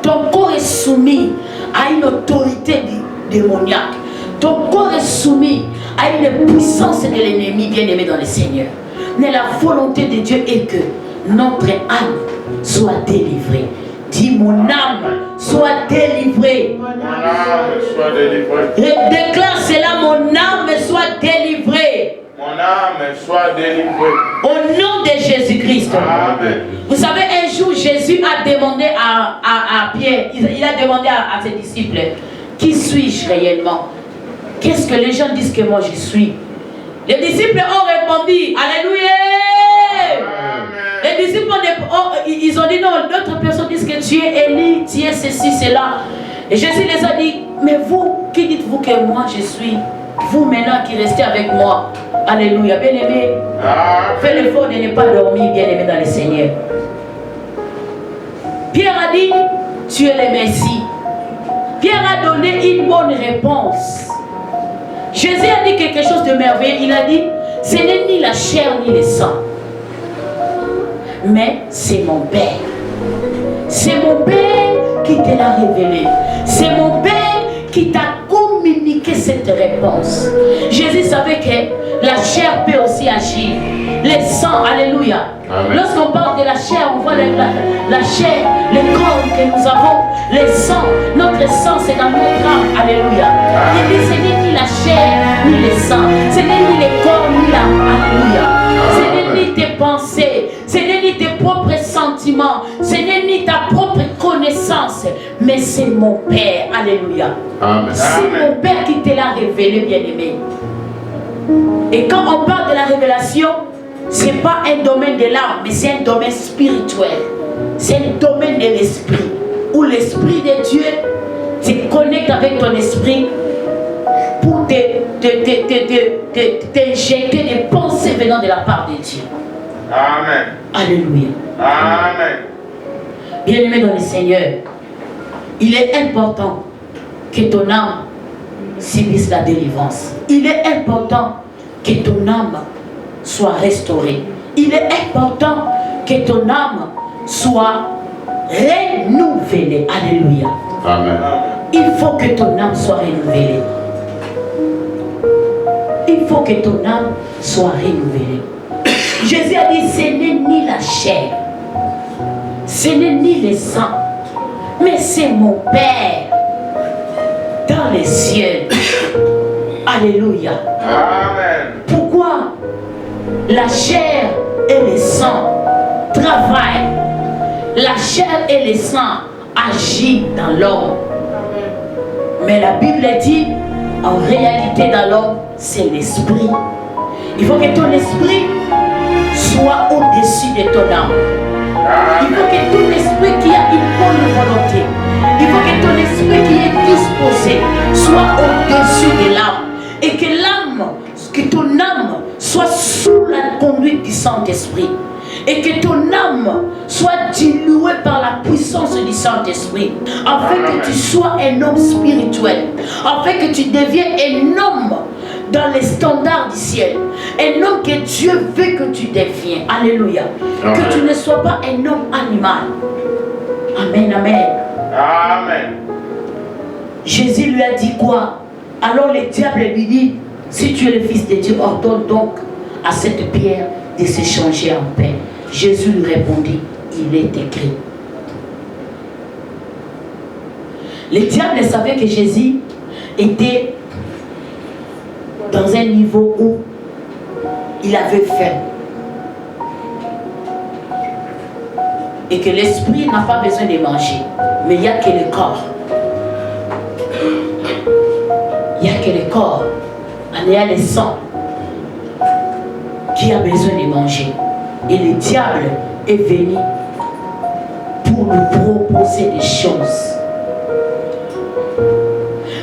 Speaker 1: Ton corps est soumis à une autorité démoniaque. Ton corps est soumis à une puissance de l'ennemi, bien-aimé dans le Seigneur. Mais la volonté de Dieu est que notre âme soit délivrée. Dis, mon âme soit délivrée. Mon âme soit délivrée. Déclare cela, mon âme soit délivrée. Mon âme soit délivrée. Au nom de Jésus-Christ. Amen. Vous savez, un jour, Jésus a demandé à Pierre, il a demandé à ses disciples, qui suis-je réellement? Qu'est-ce que les gens disent que moi je suis? Les disciples ont répondu, alléluia. Amen. Les disciples ils ont dit non, d'autres personnes disent que tu es Élie, tu es ceci, cela. Et Jésus les a dit, mais vous, qui dites-vous que moi je suis? Vous maintenant qui restez avec moi. Alléluia, bien-aimé. Fais l'effort de ne pas dormir, bien-aimé dans le Seigneur. Pierre a dit, tu es le Messie. Pierre a donné une bonne réponse. Jésus a dit quelque chose de merveilleux. Il a dit, ce n'est ni la chair ni le sang, mais c'est mon Père. C'est mon Père qui te l'a révélé. C'est mon Père qui t'a communiqué cette réponse. Jésus savait que la chair peut aussi agir. Le sang, alléluia. Lorsqu'on parle de la chair, on voit la chair, le corps que nous avons, le sang. Notre sang, c'est dans notre âme, alléluia. Il dit, ce n'est ni la chair, ni le sang. Ce n'est ni le corps, ni l'âme, alléluia. Ce n'est ni tes pensées, ce n'est ni ni tes propres sentiments, ce n'est ni ta propre connaissance, mais c'est mon Père. Alléluia. C'est mon Père qui te l'a révélé, bien-aimé. Et quand on parle de la révélation, ce n'est pas un domaine de l'âme, mais c'est un domaine spirituel. C'est un domaine de l'esprit, où l'esprit de Dieu te connecte avec ton esprit pour t'injecter des pensées venant de la part de Dieu.
Speaker 2: Amen.
Speaker 1: Alléluia.
Speaker 2: Amen.
Speaker 1: Bien-aimé dans le Seigneur, il est important que ton âme subisse la délivrance. Il est important que ton âme soit restaurée. Il est important que ton âme soit renouvelée. Alléluia.
Speaker 2: Amen.
Speaker 1: Il faut que ton âme soit renouvelée. Il faut que ton âme soit renouvelée. Jésus a dit, ce n'est ni la chair, ce n'est ni le sang, mais c'est mon Père dans les cieux. Alléluia.
Speaker 2: Amen.
Speaker 1: Pourquoi la chair et le sang travaillent? La chair et le sang agissent dans l'homme. Mais la Bible dit, en réalité dans l'homme, c'est l'esprit. Il faut que ton esprit soit au-dessus de ton âme. Il faut que ton esprit qui a une bonne volonté, il faut que ton esprit qui est disposé soit au-dessus de l'âme. Et que l'âme, que ton âme soit sous la conduite du Saint-Esprit. Et que ton âme soit diluée par la puissance du Saint-Esprit. Afin que tu sois un homme spirituel. Afin que tu deviennes un homme dans les standards du ciel. Un homme que Dieu veut que tu deviennes. Alléluia. Amen. Que tu ne sois pas un homme animal. Amen, amen.
Speaker 2: Amen.
Speaker 1: Jésus lui a dit quoi? Alors le diable lui dit, si tu es le Fils de Dieu, ordonne donc à cette pierre de se changer en pain. Jésus lui répondit, il est écrit. Le diable savait que Jésus était dans un niveau où il avait faim. Et que l'esprit n'a pas besoin de manger, mais il n'y a que le corps. Il n'y a que le corps, il y a le sang qui a besoin de manger. Et le diable est venu pour nous proposer des choses.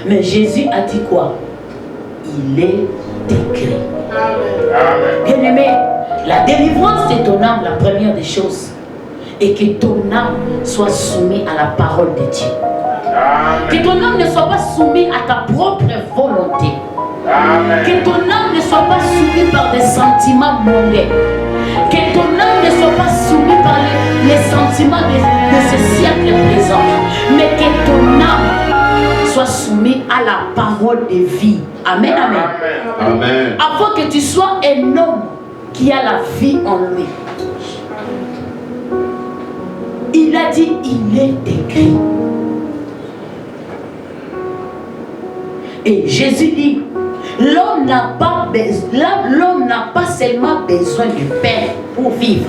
Speaker 1: Mais Jésus a dit quoi? Il est écrit. Bien-aimé, la délivrance de ton âme, la première des choses, est que ton âme soit soumise à la parole de Dieu. Que ton âme ne soit pas soumise à ta propre volonté. Amen. Que ton âme ne soit pas soumise par des sentiments mondains. Que ton âme ne soit pas soumise par les sentiments de ce siècle présent. Mais que ton âme soit soumise à la parole de vie. Amen, amen.
Speaker 2: Amen.
Speaker 1: Avant que tu sois un homme qui a la vie en lui. Il a dit, il est écrit. Et Jésus dit, l'homme n'a pas seulement besoin du pain pour vivre.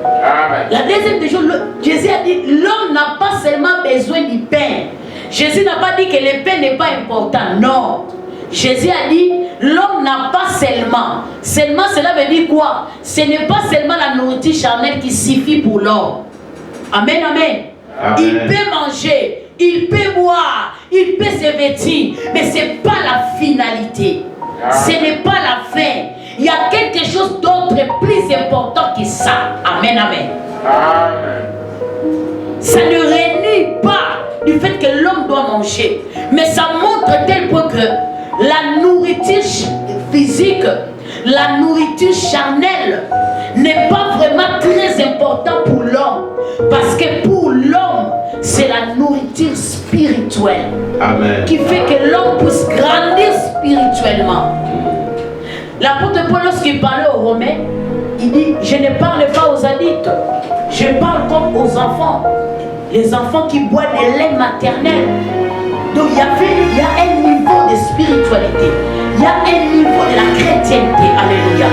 Speaker 1: Amen. La deuxième des choses, Jésus a dit, l'homme n'a pas seulement besoin du pain. Jésus n'a pas dit que le pain n'est pas important. Non. Jésus a dit, l'homme n'a pas seulement. Seulement, cela veut dire quoi? Ce n'est pas seulement la nourriture charnelle qui suffit pour l'homme. Amen, amen. Amen. Il peut manger. Il peut boire, il peut se vêtir, mais ce n'est pas la finalité. Ce n'est pas la fin. Il y a quelque chose d'autre plus important que ça. Amen, amen. Amen. Ça ne réunit pas du fait que l'homme doit manger, mais ça montre à tel point que la nourriture physique, la nourriture charnelle n'est pas vraiment très importante pour l'homme. Parce que pour l'homme, c'est la nourriture spirituelle. Amen. Qui fait que l'homme puisse grandir spirituellement. L'apôtre Paul, lorsqu'il parlait aux Romains, il dit, je ne parle pas aux adultes, je parle comme aux enfants. Les enfants qui boivent des laits maternels. Donc il y a un niveau de spiritualité. Il y a un niveau de la chrétienté. Alléluia.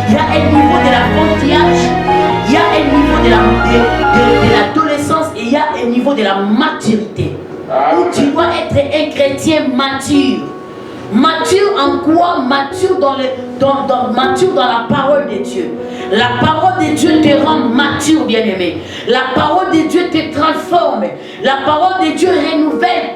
Speaker 1: il y a un niveau de l'apprentissage, il y a un niveau de l'adolescence et il y a un niveau de la maturité. Où tu dois être un chrétien mature. Mature en quoi? Mature mature dans la parole de Dieu. La parole de Dieu te rend mature, bien-aimé. La parole de Dieu te transforme. La parole de Dieu renouvelle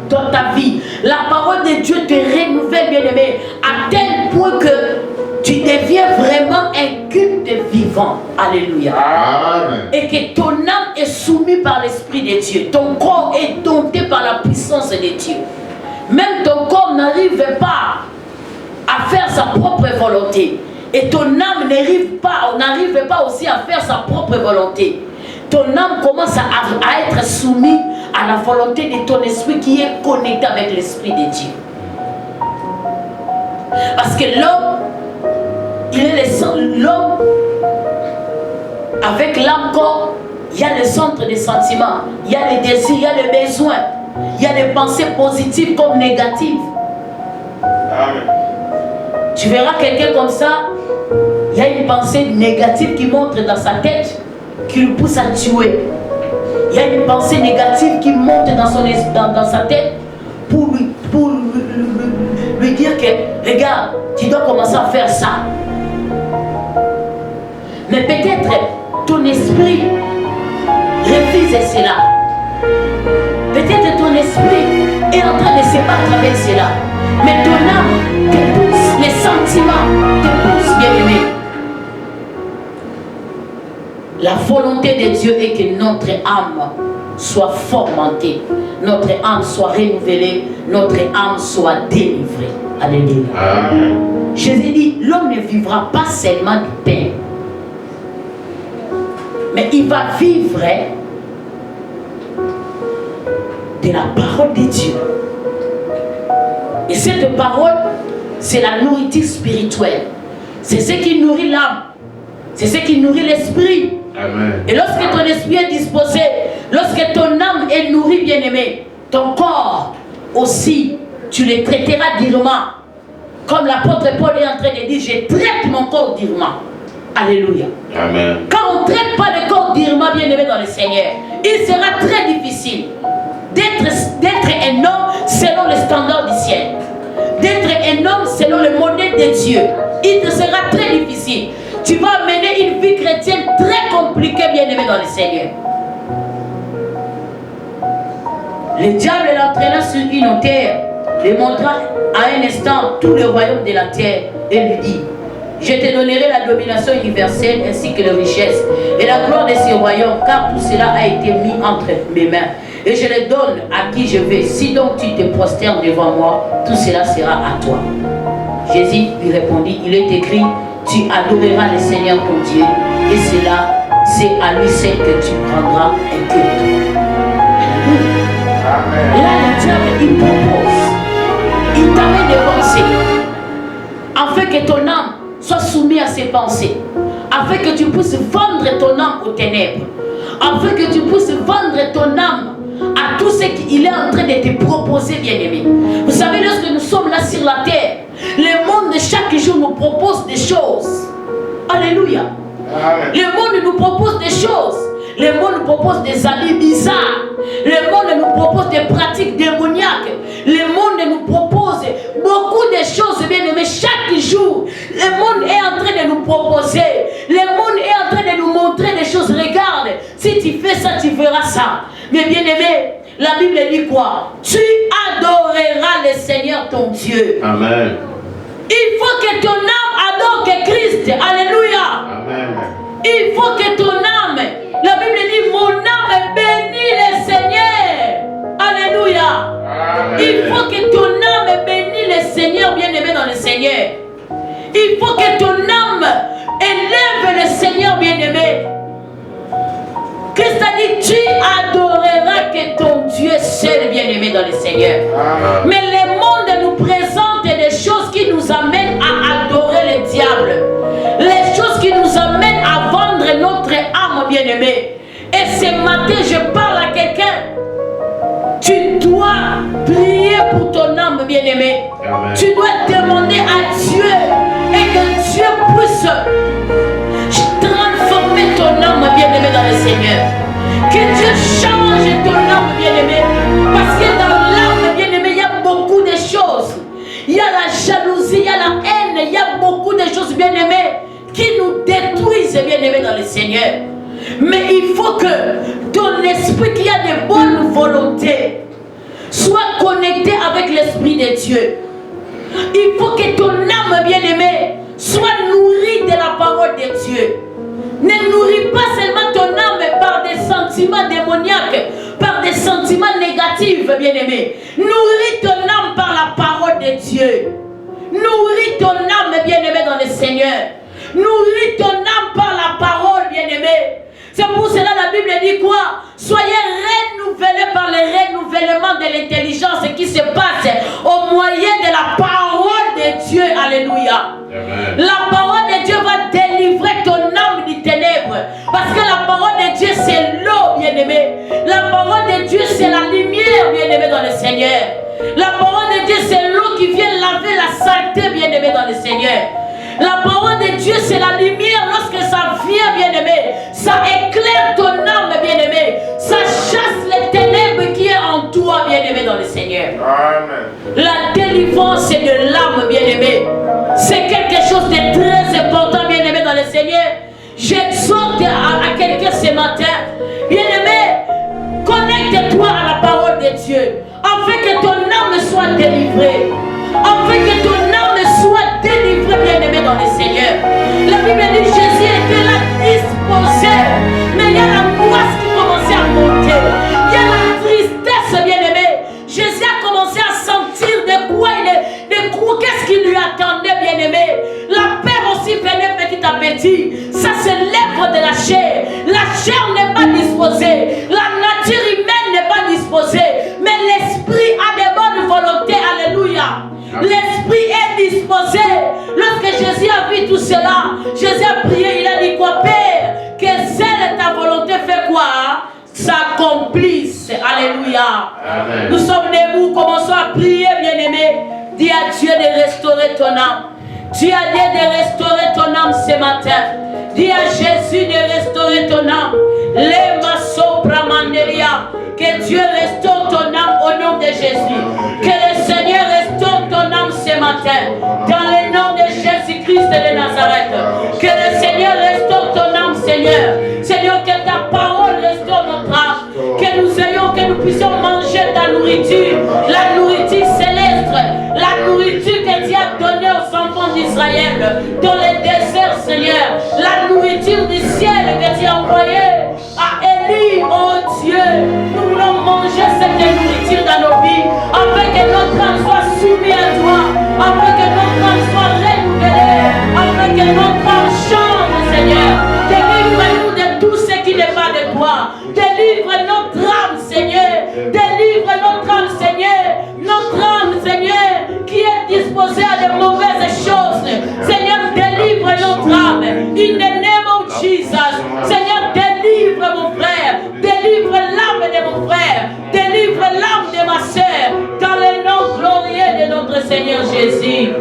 Speaker 1: dans ta vie. La parole de Dieu te renouvelle, bien-aimé, à tel point que tu deviens vraiment un culte vivant. Alléluia.
Speaker 2: Amen.
Speaker 1: Et que ton âme est soumise par l'Esprit de Dieu. Ton corps est dompté par la puissance de Dieu. Même ton corps n'arrive pas à faire sa propre volonté. Et ton âme n'arrive pas aussi à faire sa propre volonté. Ton âme commence à être soumise à la volonté de ton esprit qui est connecté avec l'Esprit de Dieu. Parce que l'homme, l'homme, avec l'âme corps, il y a le centre des sentiments, il y a les désirs, il y a les besoins. Il y a des pensées positives comme négatives.
Speaker 2: Amen.
Speaker 1: Tu verras quelqu'un comme ça, il y a une pensée négative qui monte dans sa tête, qui le pousse à tuer. Il y a une pensée négative qui monte dans sa tête pour lui dire que, regarde, tu dois commencer à faire ça. Mais peut-être ton esprit refuse cela. Peut-être ton esprit est en train de se battre avec cela. Mais ton âme te pousse, les sentiments te poussent, bien-aimé. La volonté de Dieu est que notre âme soit formatée, notre âme soit renouvelée, notre âme soit délivrée. Alléluia.
Speaker 2: Amen.
Speaker 1: Jésus dit, l'homme ne vivra pas seulement du pain, mais il va vivre de la parole de Dieu. Et cette parole, c'est la nourriture spirituelle. C'est ce qui nourrit l'âme. C'est ce qui nourrit l'esprit.
Speaker 2: Amen.
Speaker 1: Et lorsque ton esprit est disposé, lorsque ton âme est nourrie, bien-aimé, ton corps aussi, tu le traiteras dignement. Comme l'apôtre Paul est en train de dire, je traite mon corps dignement. Alléluia.
Speaker 2: Amen.
Speaker 1: Quand on ne traite pas le corps dignement, bien-aimé dans le Seigneur, il sera très difficile d'être un homme selon les standards du ciel. D'être un homme selon le modèle de Dieu. Il te sera très difficile. Tu vas mener une vie chrétienne très compliquée, bien-aimé dans le Seigneur. Le diable l'entraîna sur une hauteur, lui montra à un instant tout le royaume de la terre et lui dit, je te donnerai la domination universelle ainsi que les richesses et la gloire de ce royaume, car tout cela a été mis entre mes mains. Et je les donne à qui je veux. Si donc tu te prosternes devant moi, tout cela sera à toi. Jésus lui répondit, il est écrit, tu adoreras le Seigneur ton Dieu, et cela, c'est à lui seul que tu prendras un culte. Là, le diable, il propose, il t'amène des pensées, afin que ton âme soit soumise à ses pensées, afin que tu puisses vendre ton âme aux ténèbres, afin que tu puisses vendre ton âme à tout ce qu'il est en train de te proposer, bien-aimé. Vous savez, lorsque nous sommes là sur la terre, le monde chaque jour nous propose des choses. Alléluia. Amen. Le monde nous propose des choses. Le monde nous propose des habits bizarres. Le monde nous propose des pratiques démoniaques. Le monde nous propose beaucoup de choses, bien-aimés. Chaque jour, le monde est en train de nous proposer. Le monde est en train de nous montrer des choses. Regarde, si tu fais ça, tu verras ça. Mais bien-aimé, la Bible dit quoi? Tu adoreras le Seigneur ton Dieu.
Speaker 2: Amen.
Speaker 1: Il faut que ton âme adore que Christ. Alléluia.
Speaker 2: Amen.
Speaker 1: Il faut que ton âme, la Bible dit, mon âme bénit le Seigneur. Alléluia.
Speaker 2: Amen.
Speaker 1: Il faut que ton âme bénit le Seigneur, bien-aimé dans le Seigneur. Il faut que ton âme élève le Seigneur, bien-aimé. Christ a dit, tu adoreras que ton Dieu seul, bien-aimé dans le Seigneur. Amen. Mais le monde nous présente des choses qui nous amènent à adorer le diable. Les choses qui nous amènent à vendre notre âme, bien-aimé. Et ce matin, je parle à quelqu'un. Tu dois prier pour ton âme, bien-aimé. Tu dois demander à Dieu et que Dieu puisse change ton âme, bien-aimé. Parce que dans l'âme, bien-aimé, il y a beaucoup de choses. Il y a la jalousie, il y a la haine, il y a beaucoup de choses, bien-aimé, qui nous détruisent, bien-aimé, dans le Seigneur. Mais il faut que ton esprit qui a de bonnes volontés soit connecté avec l'Esprit de Dieu. Il faut que ton âme, bien-aimée, soit nourrie de la parole de Dieu. Ne nourris pas seulement ton âme par des sentiments démoniaques, par des sentiments négatifs, bien-aimé. Nourris ton âme par la parole de Dieu. Nourris ton âme, bien-aimé, dans le Seigneur. Nourris ton âme par la parole, bien-aimé. C'est pour cela la Bible dit quoi? Soyez renouvelés par le renouvellement de l'intelligence qui se passe au moyen de la parole de Dieu. Alléluia. Amen. La parole de Dieu va délivrer ton âme du ténèbre. Parce que la parole de Dieu c'est l'eau, bien-aimé. La parole de Dieu c'est la lumière, bien-aimé, dans le Seigneur. La parole de Dieu c'est l'eau qui vient laver la saleté, bien-aimé, dans le Seigneur. La parole de Dieu, c'est la lumière. Lorsque ça vient, bien-aimé, ça éclaire ton âme, bien-aimé. Ça chasse les ténèbres qui est en toi, bien-aimé, dans le Seigneur. Amen. La délivrance de l'âme, bien-aimé, c'est quelque chose de très important, bien-aimé, dans le Seigneur. J'exhorte à quelqu'un ce matin, bien-aimé, connecte-toi à la parole de Dieu, afin que ton âme soit délivrée. Afin que ton âme soit délivrée, bien-aimé, dans le Seigneur. La Bible dit que Jésus était là disposé, mais il y a l'angoisse qui commençait à monter. Il y a la tristesse, bien-aimé. Jésus a commencé à sentir de quoi qu'est-ce qui lui attendait, bien-aimé. La peur aussi venait petit à petit. Ça, c'est l'œuvre de la chair. La chair n'est pas disposée. La nature humaine n'est pas disposée. Mais l'esprit a de bonnes volontés. Alléluia. L'esprit est disposé. Lorsque Jésus a vu tout cela, Jésus a prié, il a dit quoi? Père, que celle ta volonté fait quoi? S'accomplisse. Alléluia. Amen. Nous sommes debout, commençons à prier, bien-aimé. Dis à Dieu de restaurer ton âme. Dis à Dieu de restaurer ton âme ce matin. Dis à Jésus de restaurer ton âme. Lema sopra manderia. Que Dieu restaure ton âme au nom de Jésus. Que le Seigneur restaure ton âme ce matin. Dans le nom de Jésus-Christ de Nazareth. Que le Seigneur restaure ton âme, Seigneur. Seigneur, que ta parole restaure notre âme. Que nous puissions manger ta nourriture. La nourriture céleste. La nourriture que Dieu a donnée aux enfants d'Israël. Dans le désert, Seigneur. La nourriture du ciel que Dieu a envoyée à Élie, oh Dieu. Nous voulons manger cette nourriture dans nos vies, afin que notre âme soit soumise à toi, afin que notre âme soit renouvelée, afin que notre âme change, Seigneur. Délivre-nous de tout ce qui n'est pas de toi. Délivre notre âme, Seigneur. Délivre notre âme, Seigneur. Notre âme, Seigneur, qui est disposée à de mauvaises choses. Seigneur, délivre notre âme. In the name of Jesus. Seigneur, délivre mon frère. Délivre l'âme de mon frère. Délivre l'âme de ma sœur. Dans le nom glorieux de notre Seigneur Jésus.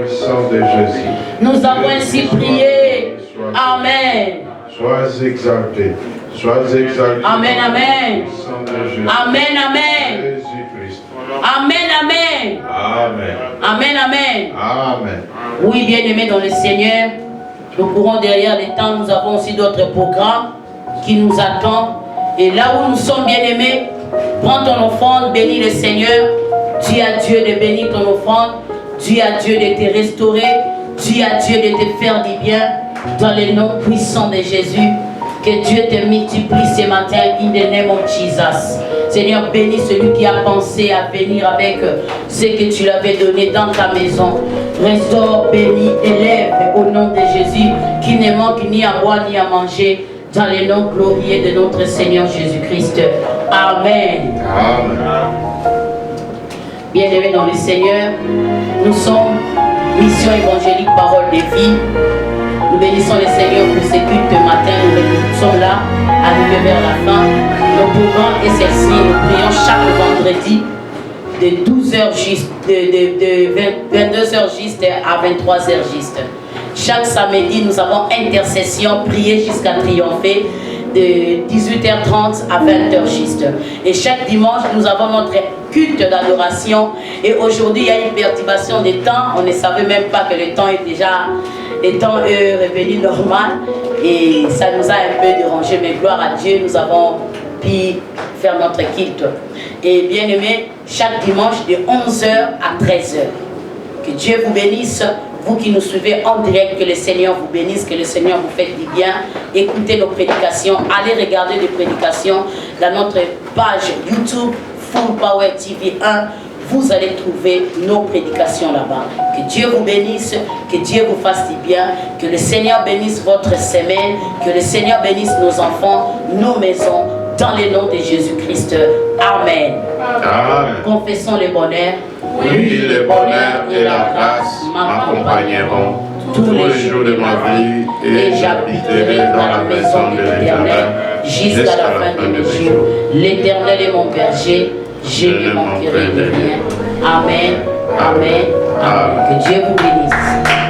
Speaker 1: Nous avons ainsi prié. Amen.
Speaker 2: Sois exalté. Sois exalté.
Speaker 1: Amen, amen. Amen, amen.
Speaker 2: Jésus-Christ.
Speaker 1: Amen, amen.
Speaker 2: Amen.
Speaker 1: Amen, amen.
Speaker 2: Amen.
Speaker 1: Oui, bien-aimés dans le Seigneur, nous courons derrière les temps. Nous avons aussi d'autres programmes qui nous attendent. Et là où nous sommes, bien-aimés, prends ton offrande, bénis le Seigneur. Dis à Dieu de bénir ton offrande. Dis à Dieu de te restaurer. Dis à Dieu de te faire du bien. Dans le nom puissant de Jésus. Que Dieu te multiplie ce matin. In the name of Jesus. Seigneur, bénis celui qui a pensé à venir avec ce que tu lui avais donné dans ta maison. Restaure, bénis, élève au nom de Jésus, qui ne manque ni à boire ni à manger, dans le nom glorieux de notre Seigneur Jésus-Christ. Amen.
Speaker 2: Amen.
Speaker 1: Bien-aimés dans le Seigneur, nous sommes Mission évangélique Parole de vie. Nous bénissons le Seigneur pour ce culte matin. Nous sommes là, arrivés vers la fin. Nos programmes est celle-ci. Nous prions chaque vendredi de 12h juste, de 22h juste à 23h juste. Chaque samedi, nous avons intercession, prier jusqu'à triompher. de 18h30 à 20h juste. Et chaque dimanche, nous avons notre culte d'adoration. Et aujourd'hui, il y a une perturbation des temps. On ne savait même pas que le temps est déjà revenu normal. Et ça nous a un peu dérangé. Mais gloire à Dieu, nous avons pu faire notre culte. Et bien aimé, chaque dimanche de 11h à 13h. Que Dieu vous bénisse. Vous qui nous suivez en direct, que le Seigneur vous bénisse, que le Seigneur vous fasse du bien. Écoutez nos prédications, allez regarder les prédications dans notre page YouTube Full Power TV 1. Vous allez trouver nos prédications là-bas. Que Dieu vous bénisse, que Dieu vous fasse du bien, que le Seigneur bénisse votre semaine, que le Seigneur bénisse nos enfants, nos maisons, dans le nom de Jésus-Christ. Amen.
Speaker 2: Amen.
Speaker 1: Confessons le bonheur.
Speaker 2: Oui, le bonheur et la grâce m'accompagneront tous les jours de ma vie et j'habiterai dans la maison de l'Éternel
Speaker 1: jusqu'à la fin de mes jours. L'Éternel est mon berger, je ne manquerai de rien. Amen. Amen. Amen. Que Dieu vous bénisse.